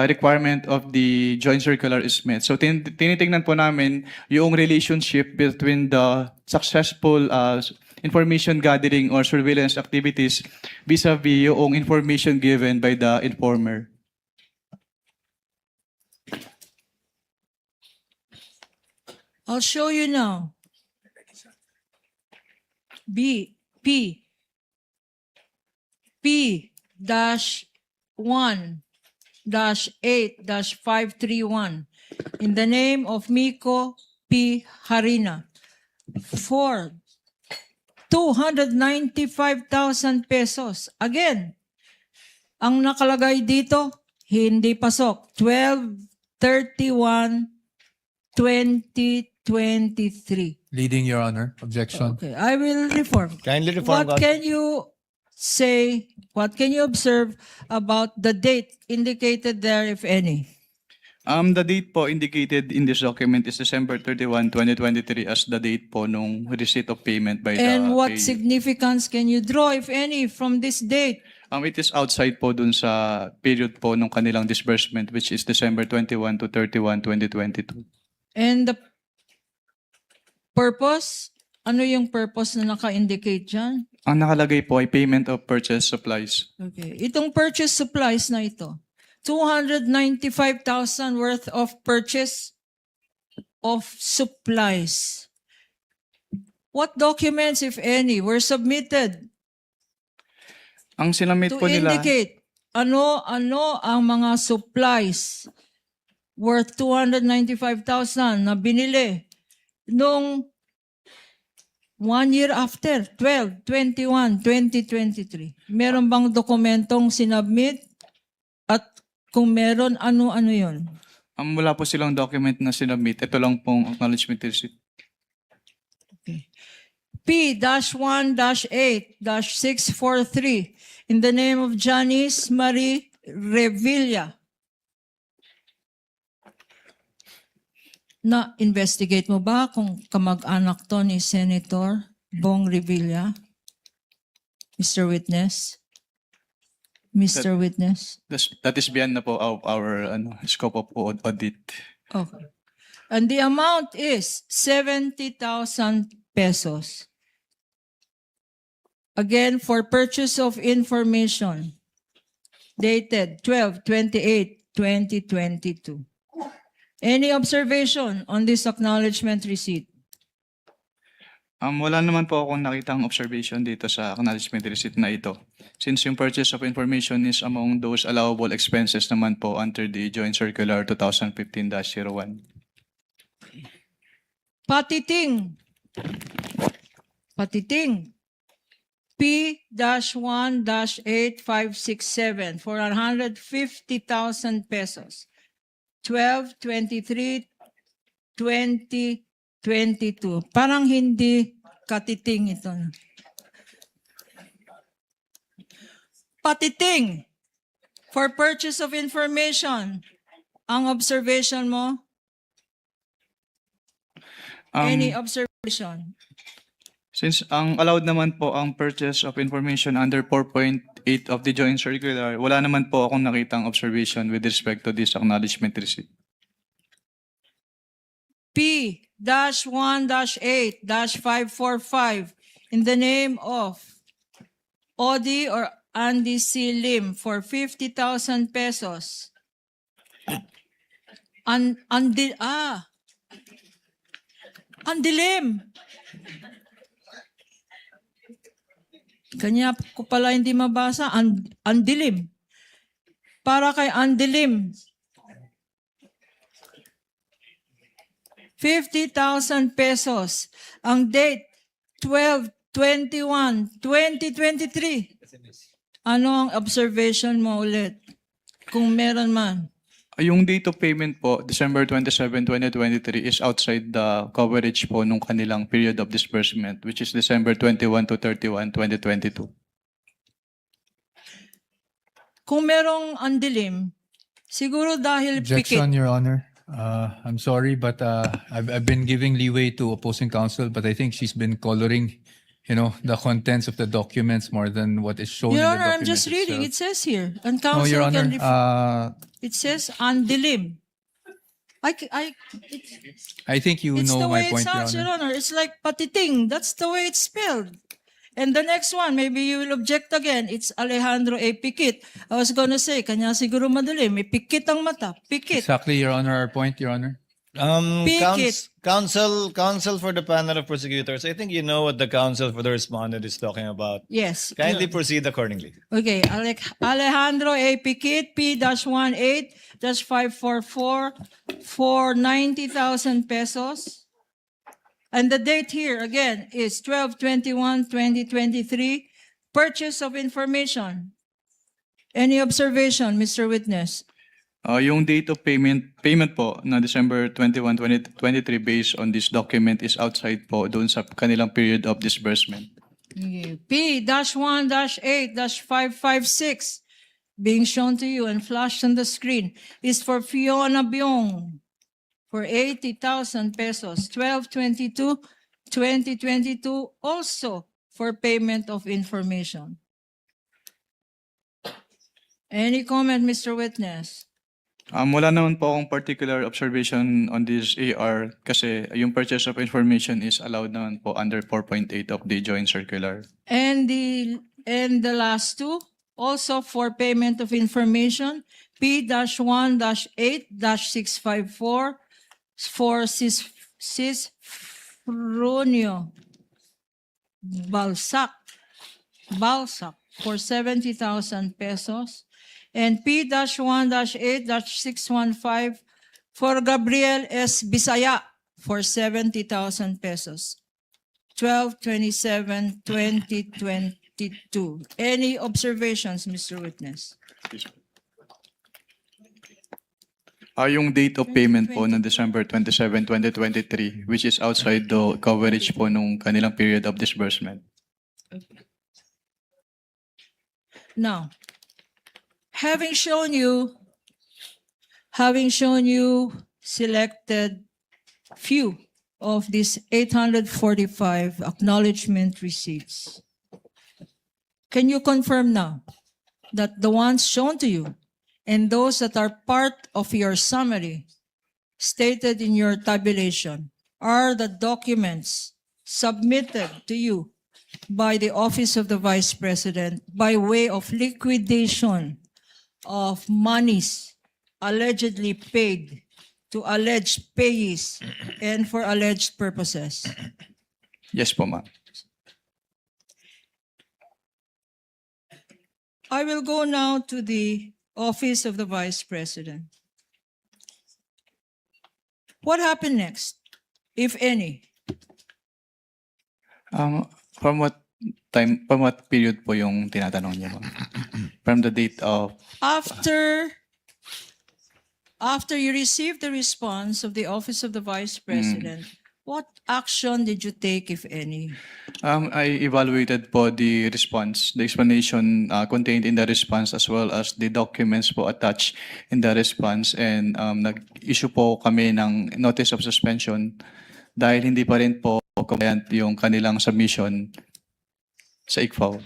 requirement of the Joint Circular is met. So tinitingnan po namin yung relationship between the successful information gathering or surveillance activities vis-a-vis yung information given by the informer. I'll show you now. P-1-8-531 in the name of Miko P. Harina for 295,000 pesos. Again, ang nakalagay dito, hindi pasok. 12/31/2023. Leading, Your Honor. Objection. Okay, I will reform. Kindly reform, What Council. can you say, what can you observe about the date indicated there, if any? The date po indicated in this document is December 31, 2023 as the date po nung receipt of payment by the And what payee. significance can you draw, if any, from this date? It is outside po dun sa period po nung kanilang disbursement, which is December 21 to 31, 2022. And the purpose? Ano yung purpose na naka-indicate dyan? Ang nakalagay po ay payment of purchase supplies. Okay. Itong purchase supplies na ito, 295,000 worth of purchase of supplies. What documents, if any, were submitted Ang sinamit to po nila, indicate ano ang mga supplies worth 295,000 na binili nung 1 year after, 12/21/2023? Meron bang dokumentong sinubmit? At kung meron, ano-ano yun? wala po silang document na sinabit. Ito lang pong acknowledgement receipt. P-1-8-643 in the name of Janice Marie Revilla. Na-investigate mo ba kung kamag-anak to ni Senator Bong Revilla? Mr. Witness? Mr. Witness? That is beyond na po of our scope of audit. Okay. And the amount is 70,000 pesos. Again, for purchase of information dated 12/28/2022. Any observation on this acknowledgement receipt? Wala naman po akong nakitang observation dito sa acknowledgement receipt na ito. Since yung purchase of information is among those allowable expenses naman po under the Joint Circular 2015-01. Patiting. P-1-8567 for 150,000 pesos. 12/23/2022. Parang hindi katiting ito. patiting for purchase of information. Ang observation mo? Any observation? Since ang allowed naman po ang purchase of information under 4.8 of the Joint Circular, wala naman po akong nakitang observation with respect to this acknowledgement receipt. P-1-8-545 in the name of Odi or Andy C. Lim for 50,000 pesos. Andilim. Kanya ko pala hindi mabasa. Andilim. Para kay Andilim. 50,000 pesos. Ang date, 12/21/2023. Ano ang observation mo ulit? Kung meron man. Yung date of payment po, December 27, 2023, is outside the coverage po nung kanilang period of disbursement, which is December 21 to 31, 2022. Kung merong andilim, siguro dahil Objection, pikit. Your Honor. I'm sorry, but I've been giving leeway to opposing counsel, but I think she's been coloring, the contents of the documents more than what is shown in Your the Honor, I'm document just reading. It itself. says here. And No, counsel Your can Honor, It says andilim. I think you It's the know way my it point, Your sounds, Your Honor. Honor. It's like patiting. That's the way it's spelled. And the next one, maybe you will object again. It's Alejandro A. Pikit. I was gonna say, kanya siguro madali. May pikit ang mata. Pikit. Exactly, Your Honor, our point, Your Honor. Counsel, counsel for the panel of prosecutors. I think you know what the counsel for the respondent is talking about. Yes. Kindly proceed accordingly. Okay, Alejandro A. Pikit, P-18-544 for 90,000 pesos. And the date here, again, is 12/21/2023. Purchase of information. Any observation, Mr. Witness? Yung date of payment po na December 21, 2023 based on this document is outside po doon sa kanilang period of disbursement. Okay. P-1-8-556 being shown to you and flashed on the screen is for Fiona Biong for 80,000 pesos, 12/22/2022, also for payment of information. Any comment, Mr. Witness? Wala naman po akong particular observation on this AR kasi yung purchase of information is allowed naman po under 4.8 of the Joint Circular. And the last two, also for payment of information, P-1-8-654 for Cisfronio Balsac for 70,000 pesos. And P-1-8-615 for Gabriel S. Bisaya for 70,000 pesos. 12/27/2022. Any observations, Mr. Witness? Yung date of payment po ng December 27, 2023, which is outside the coverage po nung kanilang period of disbursement. Now, having shown you selected few of these 845 acknowledgement receipts, can you confirm now that the ones shown to you and those that are part of your summary stated in your tabulation are the documents submitted to you by the Office of the Vice President by way of liquidation of monies allegedly paid to alleged payees and for alleged purposes? Yes po, ma'am. I will go now to the Office of the Vice President. What happened next, if any? From what period po yung tinatanong niyo, ma'am? From the date of... After you received the response of the Office of the Vice President, What action did you take, if any? I evaluated po the response, the explanation contained in the response as well as the documents po attached in the response, and nag-issue po kami ng notice of suspension dahil hindi pa rin po compliant yung kanilang submission sa ICFAO.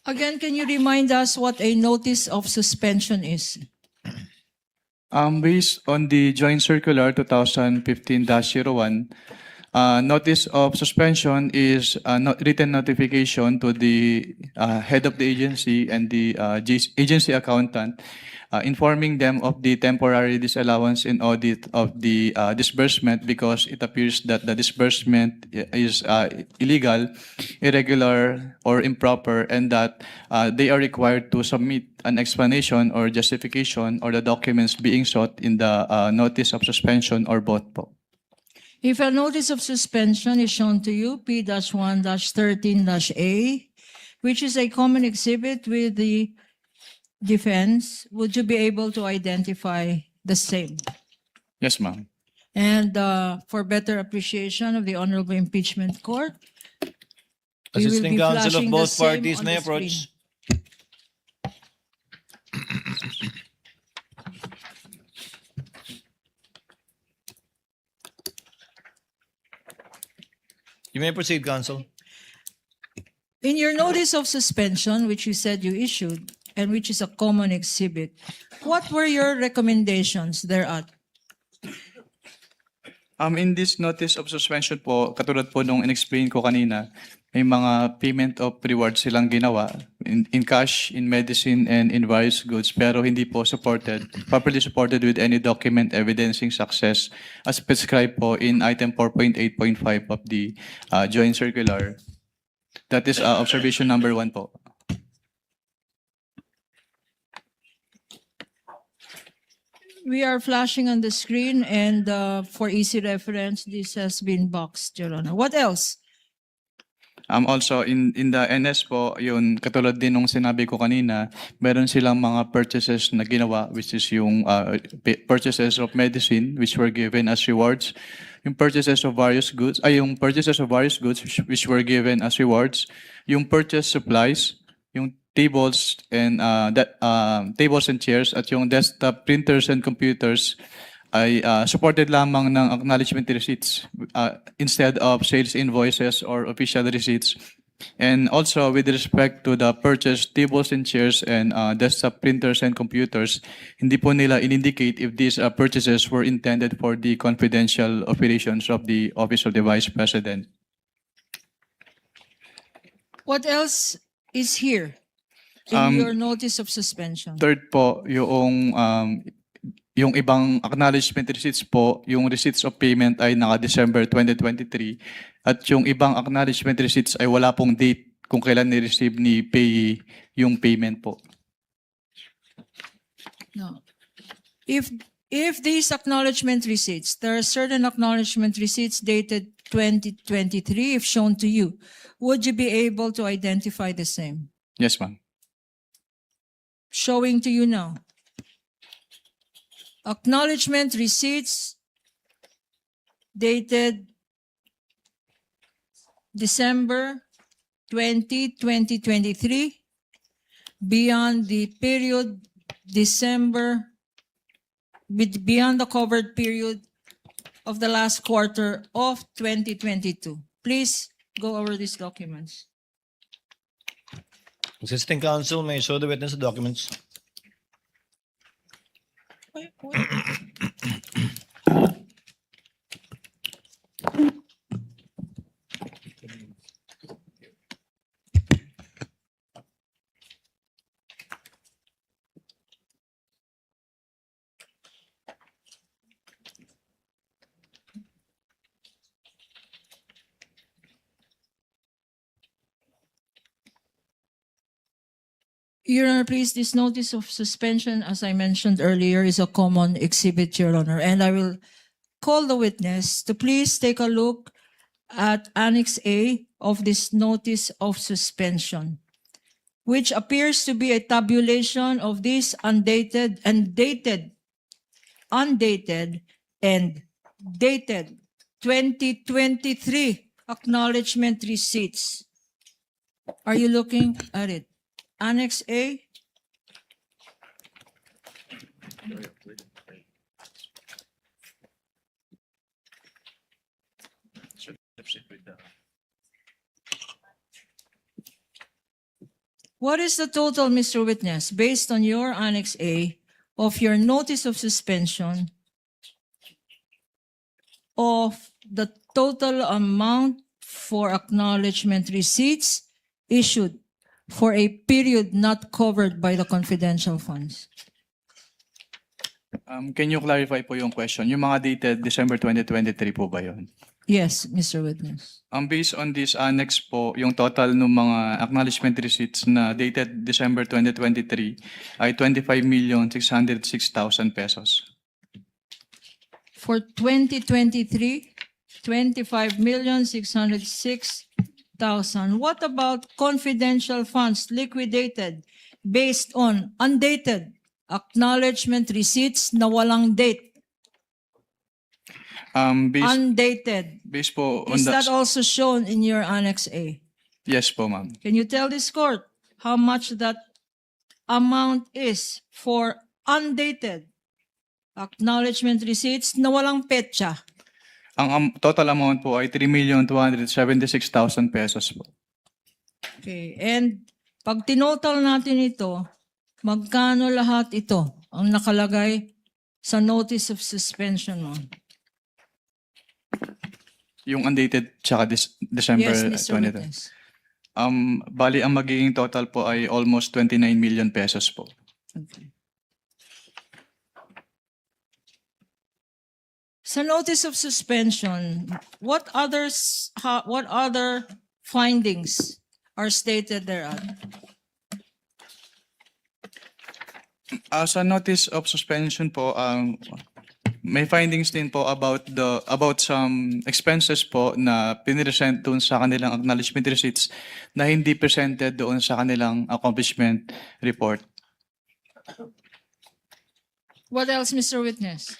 Again, can you remind us what a notice of suspension is? Based on the Joint Circular 2015-01, notice of suspension is a written notification to the head of the agency and the agency accountant, informing them of the temporary disallowance in audit of the disbursement because it appears that the disbursement is illegal, irregular, or improper, and that they are required to submit an explanation or justification or the documents being sought in the notice of suspension or both po. If a notice of suspension is shown to you, P-1-13-A, which is a common exhibit with the defense, would you be able to identify the same? Yes, ma'am. And for better appreciation of the Honorable Impeachment Court, we will Assisting be counsel of flashing the both same parties on may the screen. approach. You may proceed, counsel. In your notice of suspension, which you said you issued, and which is a common exhibit, what were your recommendations thereat? In this notice of suspension po, katulad po nung in-explain ko kanina, may mga payment of rewards silang ginawa in cash, in medicine, and in various goods, pero hindi po properly supported with any document evidencing success as prescribed po in item 4.8.5 of the Joint Circular. That is observation number 1 po. We are flashing on the screen, and for easy reference, this has been boxed, Your Honor. What else? Also, in the NS po, yun, katulad din nung sinabi ko kanina, meron silang mga purchases na ginawa, which is yung purchases of medicine, which were given as rewards. Yung purchases of various goods, which were given as rewards. Yung purchase supplies, yung tables and tables and chairs, at yung desktop printers and computers ay supported lamang ng acknowledgement receipts instead of sales invoices or official receipts. And also with respect to the purchased tables and chairs and desktop printers and computers, hindi po nila in-indicate if these purchases were intended for the confidential operations of the Office of the Vice President. What else is here in your notice of suspension? Third po, yung ibang acknowledgement receipts po, yung receipts of payment ay naka-December 2023 at yung ibang acknowledgement receipts ay wala pong date kung kailan ni-receive ni payee yung payment po. No. If these acknowledgement receipts, there are certain acknowledgement receipts dated 2023, if shown to you, would you be able to identify the same? Yes, ma'am. Showing to you now. Acknowledgement receipts dated December 20, 2023, beyond the period beyond the covered period of the last quarter of 2022. Please go over these documents. Assisting counsel may show the witness the documents. Your Honor, please, this notice of suspension, as I mentioned earlier, is a common exhibit, Your Honor, and I will call the witness to please take a look at Annex A of this notice of suspension, which appears to be a tabulation of this undated and dated 2023 acknowledgement receipts. Are you looking at it? Annex A? What is the total, Mr. Witness, based on your Annex A of your notice of suspension of the total amount for acknowledgement receipts issued for a period not covered by the confidential funds? Can you clarify po yung question? Yung mga dated December 2023 po ba yun? Yes, Mr. Witness. Based on this annex po, yung total ng mga acknowledgement receipts na dated December 2023 ay 25,606,000 pesos. For 2023, 25,606,000. What about confidential funds liquidated based on undated acknowledgement receipts na walang date? Undated. Based po on Is that also shown in your Annex A? Yes po, ma'am. Can you tell this court how much that amount is for undated acknowledgement receipts na walang petsa? Ang total amount po ay 3,276,000 pesos po. Okay, and pag tinotal natin ito, magkano lahat ito ang nakalagay sa notice of suspension mo? Yung undated tsaka December Yes, Mr. 2023. Witness. Bali, ang magiging total po ay almost 29 million pesos po. Okay. Sa notice of suspension, what other findings are stated thereon? Sa notice of suspension po, may findings din po about some expenses po na piniresent doon sa kanilang acknowledgement receipts na hindi presented doon sa kanilang accomplishment report. What else, Mr. Witness?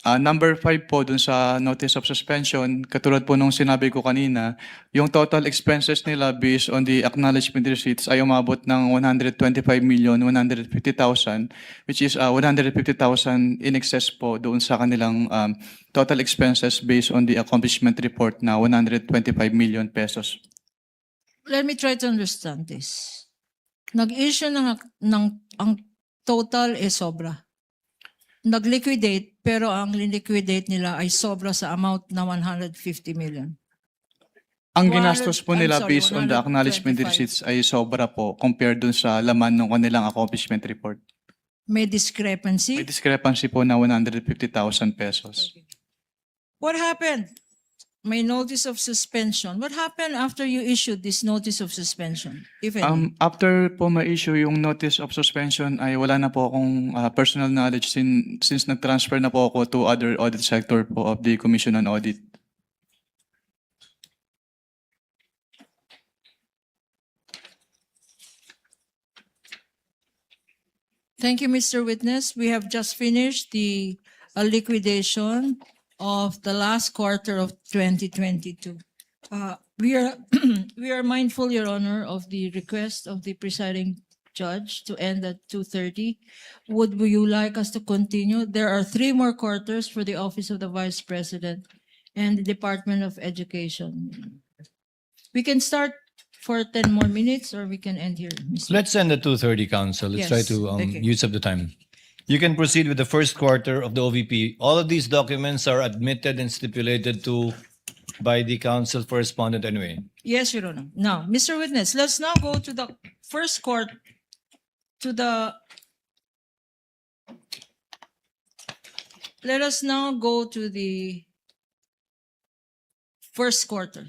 Number 5 po dun sa notice of suspension, katulad po nung sinabi ko kanina, yung total expenses nila based on the acknowledgement receipts ay umabot ng 125,150,000, which is 150,000 in excess po doon sa kanilang total expenses based on the accomplishment report na 125 million pesos. Let me try to understand this. Nag-issue ang total is sobra. Nag-liquidate, pero ang liquidate nila ay sobra sa amount na 150 million. Ang ginastos po nila 100 based on the acknowledgement 125. receipts ay sobra po compared dun sa laman ng kanilang accomplishment report. May discrepancy. May discrepancy po na 150,000 pesos. What happened? May notice of suspension. What happened after you issued this notice of suspension? If any? After po ma-issue yung notice of suspension ay wala na po akong personal knowledge since nag-transfer na po ako to other audit sector po of the Commission on Audit. Thank you, Mr. Witness. We have just finished the liquidation of the last quarter of 2022. We are mindful, Your Honor, of the request of the presiding judge to end at 2:30. Would you like us to continue? There are 3 more quarters for the Office of the Vice President and the Department of Education. We can start for 10 more minutes or we can end here, Mr. Let's end at 2:30, Council. Let's try Yes, to okay. use up the time. You can proceed with the first quarter of the OVP. All of these documents are admitted and stipulated to by the council correspondent anyway. Yes, Your Honor. Now, Mr. Witness, let's now go to the first court, let us now go to the first quarter.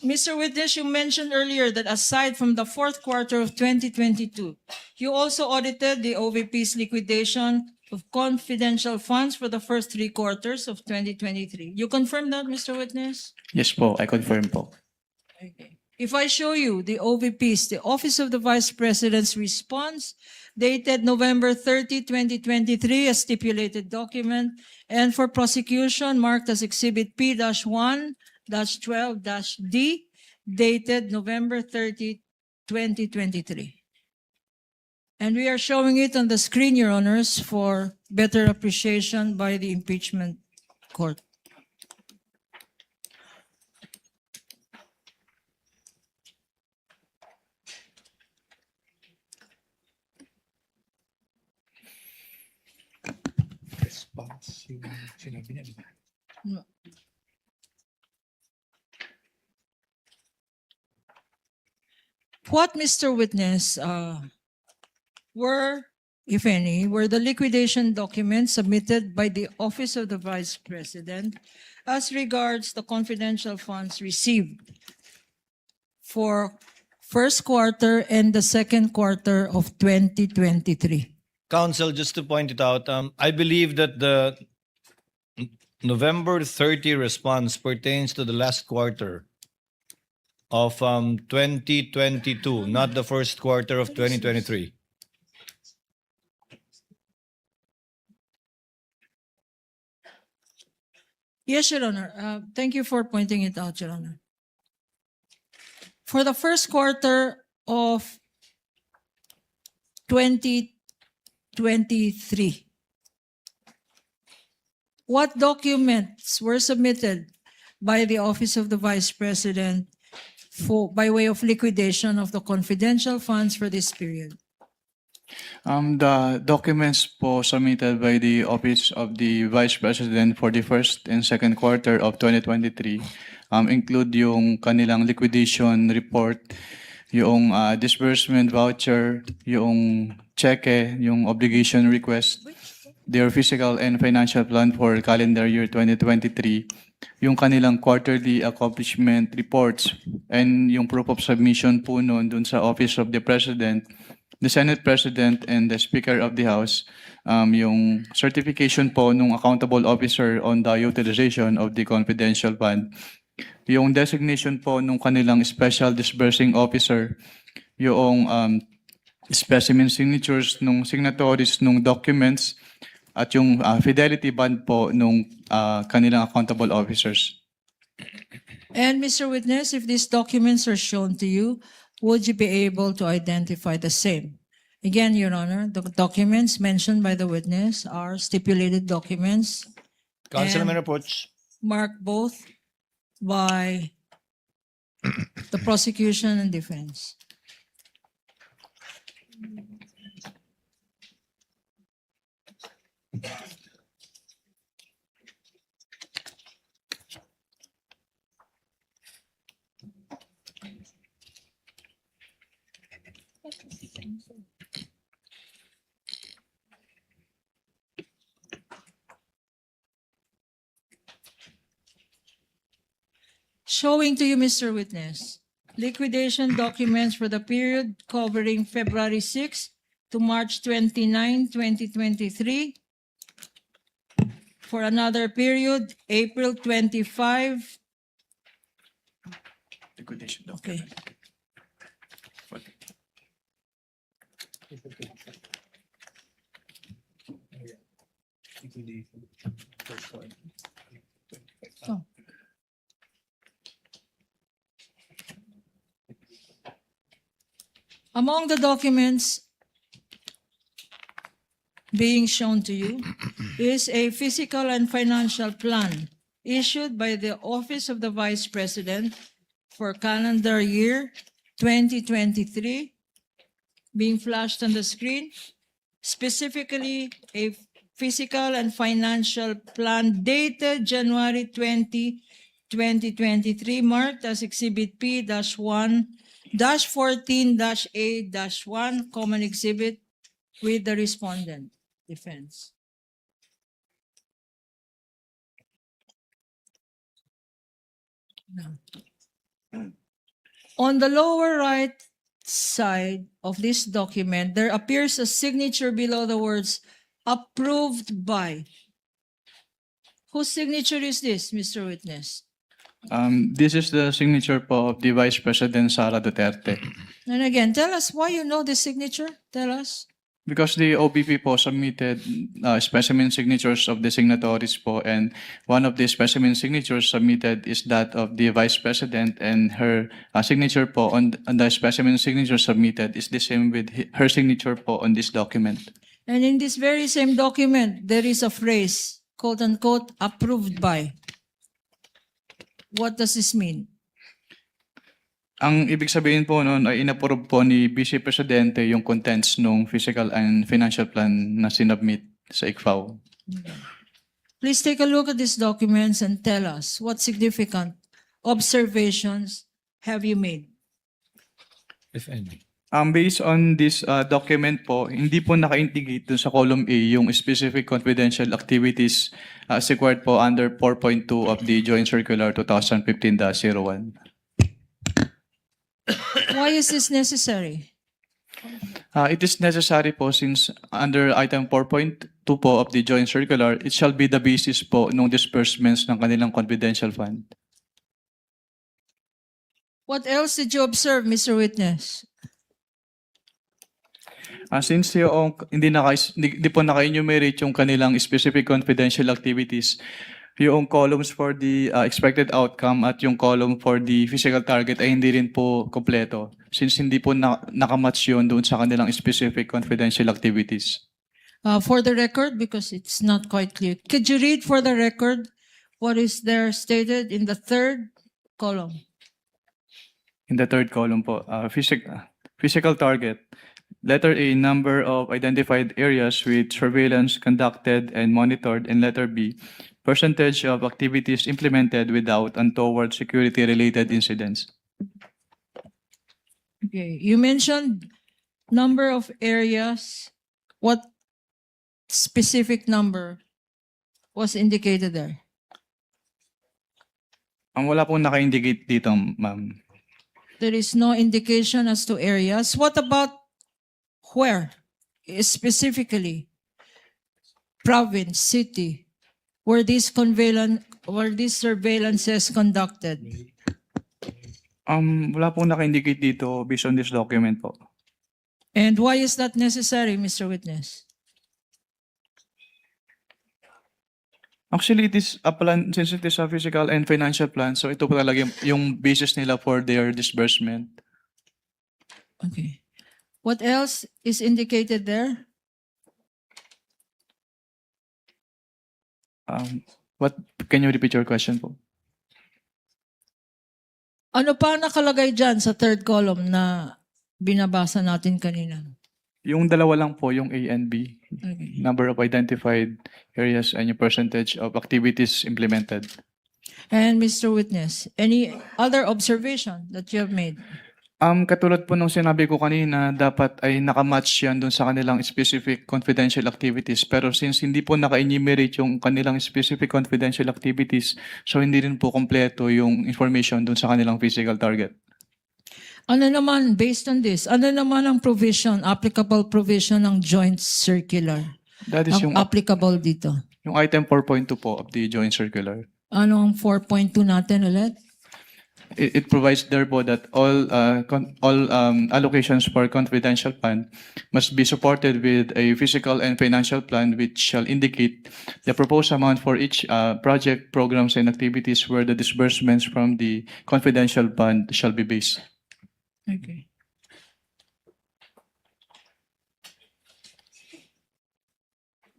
Mr. Witness, you mentioned earlier that aside from the fourth quarter of 2022, you also audited the OVP's liquidation of confidential funds for the first 3 quarters of 2023. You confirm that, Mr. Witness? Yes po, I confirm po. Okay. If I show you the OVPs, the Office of the Vice President's response dated November 30, 2023, a stipulated document, and for prosecution marked as Exhibit P-1-12-D, dated November 30, 2023. And we are showing it on the screen, Your Honors, for better appreciation by the impeachment court. Response yung sinabi niya, di ba? What, Mr. Witness, were, if any, were the liquidation documents submitted by the Office of the Vice President as regards the confidential funds received for first quarter and the second quarter of 2023? Counsel, just to point it out, I believe that the November 30 response pertains to the last quarter of 2022, not the first quarter of 2023. Yes, Your Honor. Thank you for pointing it out, Your Honor. For the first quarter of 2023, what documents were submitted by the Office of the Vice President by way of liquidation of the confidential funds for this period? The documents po submitted by the Office of the Vice President for the first and second quarter of 2023 include yung kanilang liquidation report, yung disbursement voucher, yung cheque, yung obligation request, their physical and financial plan for calendar year 2023, yung kanilang quarterly accomplishment reports, and yung proof of submission po noon dun sa Office of the President, the Senate President, and the Speaker of the House, yung certification po nung accountable officer on the utilization of the confidential fund, yung designation po nung kanilang special disbursing officer, yung specimen signatures nung signatories nung documents, at yung fidelity bond po nung kanilang accountable officers. And Mr. Witness, if these documents are shown to you, would you be able to identify the same? Again, Your Honor, the documents mentioned by the witness are stipulated documents Councilman And- Rapuch. marked both by the prosecution and defense. Showing to you, Mr. Witness, liquidation documents for the period covering February 6 to March 29, 2023. For another period, April 25. Liquidation Okay. Oh. Among the documents being shown to you is a physical and financial plan issued by the Office of the Vice President for calendar year 2023, being flashed on the screen. Specifically, a physical and financial plan dated January 20, 2023, marked as Exhibit P-1-14-A-1, common exhibit with the respondent, defense. Now, on the lower right side of this document, there appears a signature below the words approved by. Whose signature is this, Mr. Witness? This is the signature po of the Vice President Sara Duterte. And again, tell us why you know this signature. Tell us. Because the OBP po submitted specimen signatures of the signatories po, and one of the specimen signatures submitted is that of the Vice President, and her signature po on the specimen signature submitted is the same with her signature po on this document. And in this very same document, there is a phrase, quote unquote, approved by. What does this mean? Ang ibig sabihin po noon ay inapprove po ni Vice Presidente yung contents ng physical and financial plan na sinubmit sa ICFAO. Please take a look at these documents and tell us what significant observations have you made. If any. Based on this document po, hindi po naka-integrate dun sa column A yung specific confidential activities as required po under 4.2 of the Joint Circular 2015-01. Why is this necessary? It is necessary po since under item 4.2 po of the Joint Circular, it shall be the basis po ng disbursements ng kanilang confidential fund. What else did you observe, Mr. Witness? Since yung hindi po naka-enumerate yung kanilang specific confidential activities, yung columns for the expected outcome at yung column for the physical target ay hindi rin po kompleto since hindi po nakamatch yun doon sa kanilang specific confidential activities. For the record, because it's not quite clear, could you read for the record what is there stated in the third column? In the third column po, physical target. Letter A, number of identified areas with surveillance conducted and monitored. And letter B, percentage of activities implemented without and toward security-related incidents. Okay, you mentioned number of areas. What specific number was indicated there? Ang wala pong naka-indicate dito, ma'am. There is no indication as to areas. What about where? Specifically, province, city, were these surveillances conducted? Wala pong naka-indicate dito based on this document po. And why is that necessary, Mr. Witness? Actually, it is a plan, since it is a physical and financial plan, so ito po talaga yung basis nila for their disbursement. Okay. What else is indicated there? What can you repeat your question po? Ano pa nakalagay dyan sa third column na binabasa natin kanina? Yung dalawa lang po, yung A and B. Okay. Number of identified areas and yung percentage of activities implemented. And Mr. Witness, any other observation that you have made? Katulad po nung sinabi ko kanina, dapat ay nakamatch yan dun sa kanilang specific confidential activities. Pero since hindi po naka-enumerate yung kanilang specific confidential activities, so hindi rin po kompleto yung information dun sa kanilang physical target. Ano naman, based on this, ano naman ang provision, applicable provision ng joint circular? That is Ang applicable dito. yung item 4.2 po of the Joint Circular. Ano ang 4.2 natin ulit? It provides there po that all allocations for confidential fund must be supported with a physical and financial plan which shall indicate the proposed amount for each project, programs, and activities where the disbursements from the confidential fund shall be based. Okay.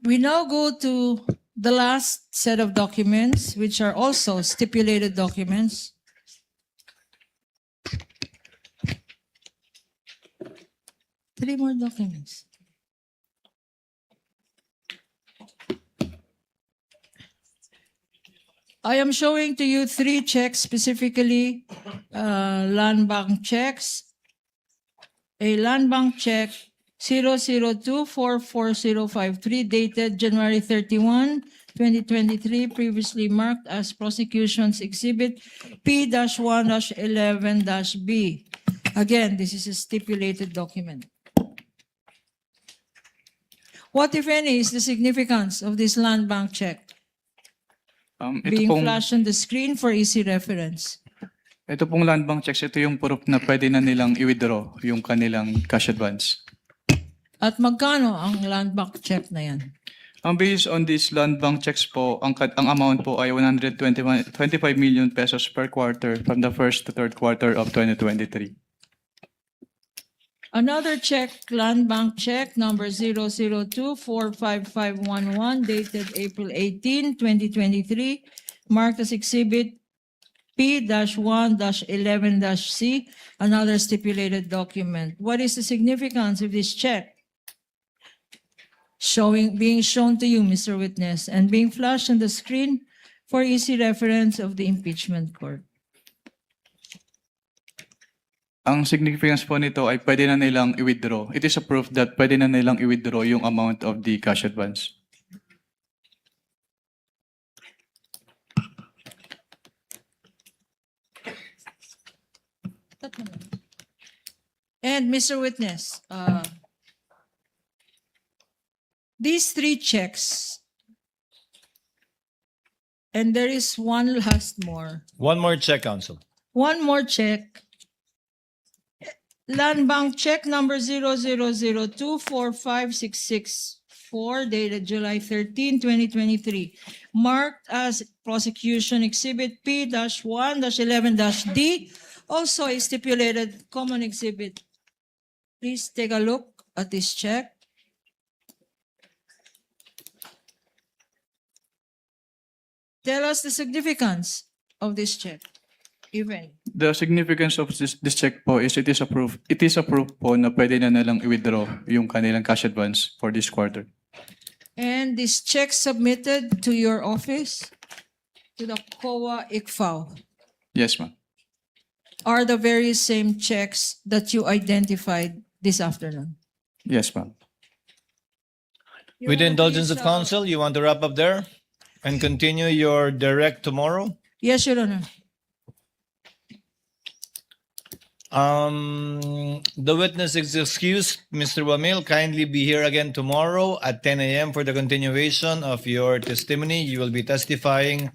We now go to the last set of documents, which are also stipulated documents. Three more documents. I am showing to you three checks, specifically land bank checks. A land bank check 002444053 dated January 31, 2023, previously marked as Prosecution's Exhibit P-1-11-B. Again, this is a stipulated document. What, if any, is the significance of this land bank check Ito being pong, flashed on the screen for easy reference? ito pong land bank checks, ito yung proof na pwede na nilang i-withdraw yung kanilang cash advance. At magkano ang land bank check na yan? Based on these land bank checks po, ang amount po ay 125 million pesos per quarter from the first to third quarter of 2023. Another check, land bank check number 002-45511 dated April 18, 2023, marked as Exhibit P-1-11-C, another stipulated document. What is the significance of this check? Being shown to you, Mr. Witness, and being flashed on the screen for easy reference of the impeachment court. Ang significance po nito ay pwede na nilang i-withdraw. It is a proof that pwede na nilang i-withdraw yung amount of the cash advance. And Mr. Witness, these three checks, and there is one last more. One more check, Counsel. One more check. Land Bank check number 0002-45664 dated July 13, 2023, marked as prosecution exhibit P-1-11-D, also a stipulated common exhibit. Please take a look at this check. Tell us the significance of this check, even. The significance of this check po is it is a proof po na pwede na nilang i-withdraw yung kanilang cash advance for this quarter. And this check submitted to your office, to the COA ICFAO, Yes, ma'am. are the very same checks that you identified this afternoon. Yes, ma'am. With the Your Honor, indulgence of please, counsel, you want to wrap up there and continue your direct tomorrow? Yes, Your Honor. The witness is excused. Mr. Wamil, kindly be here again tomorrow at 10 a.m. for the continuation of your testimony. You will be testifying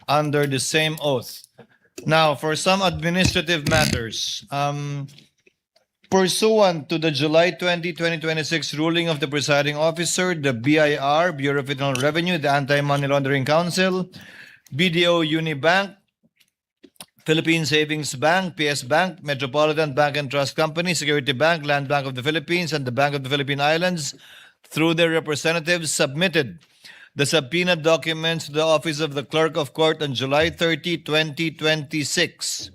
under the same oath. Now, for some administrative matters, pursuant to the July 20, 2026 ruling of the presiding officer, the BIR, Bureau of Internal Revenue, the Anti-Money Laundering Council, BDO Unibank, Philippine Savings Bank, PS Bank, Metropolitan Bank and Trust Company, Security Bank, Land Bank of the Philippines, and the Bank of the Philippine Islands, through their representatives, submitted the subpoena documents to the Office of the Clerk of Court on July 30, 2026.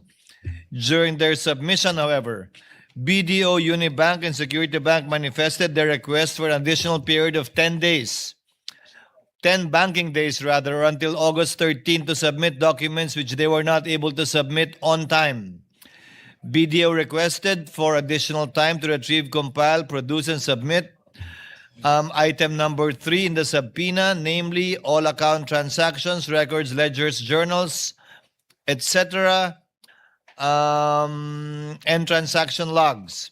During their submission, however, BDO Unibank and Security Bank manifested their request for an additional period of 10 days. 10 banking days rather, until August 13 to submit documents which they were not able to submit on time. BDO requested for additional time to retrieve, compile, produce, and submit item number 3 in the subpoena, namely all account transactions, records, ledgers, journals, etc., and transaction logs.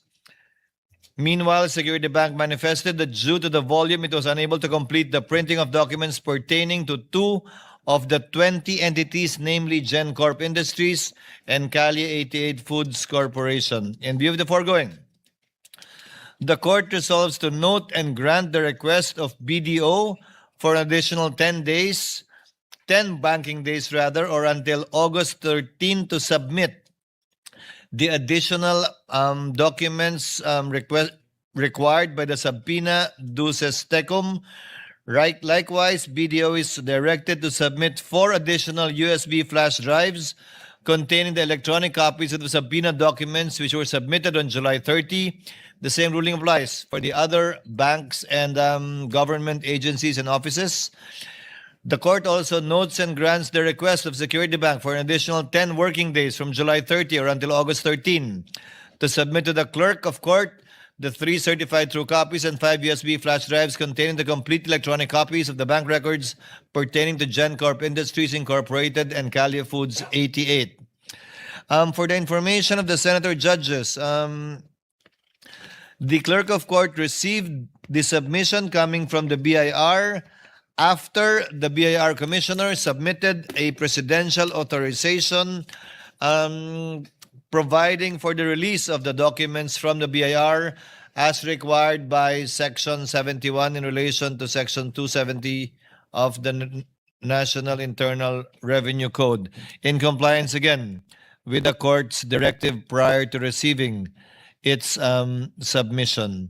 Meanwhile, Security Bank manifested that due to the volume, it was unable to complete the printing of documents pertaining to 2 of the 20 entities, namely GenCorp Industries and Cali 88 Foods Corporation. In view of the foregoing, the court resolves to note and grant the request of BDO for an additional 10 days, 10 banking days rather, or until August 13 to submit the additional documents required by the subpoena duces tecum. Right, likewise, BDO is directed to submit 4 additional USB flash drives containing the electronic copies of the subpoena documents which were submitted on July 30. The same ruling applies for the other banks and government agencies and offices. The court also notes and grants the request of Security Bank for an additional 10 working days from July 30 or until August 13 to submit to the clerk of court the 3 certified true copies and 5 USB flash drives containing the complete electronic copies of the bank records pertaining to GenCorp Industries Incorporated and Cali Foods 88. For the information of the senator judges, the clerk of court received the submission coming from the BIR after the BIR commissioner submitted a presidential authorization providing for the release of the documents from the BIR as required by Section 71 in relation to Section 270 of the National Internal Revenue Code, in compliance again with the court's directive prior to receiving its submission.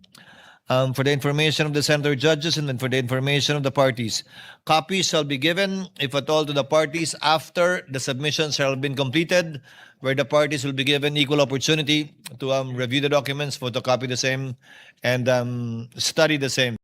For the information of the senator judges and then for the information of the parties, copies shall be given, if at all, to the parties after the submissions have been completed, where the parties will be given equal opportunity to review the documents, photocopy the same, and study the same.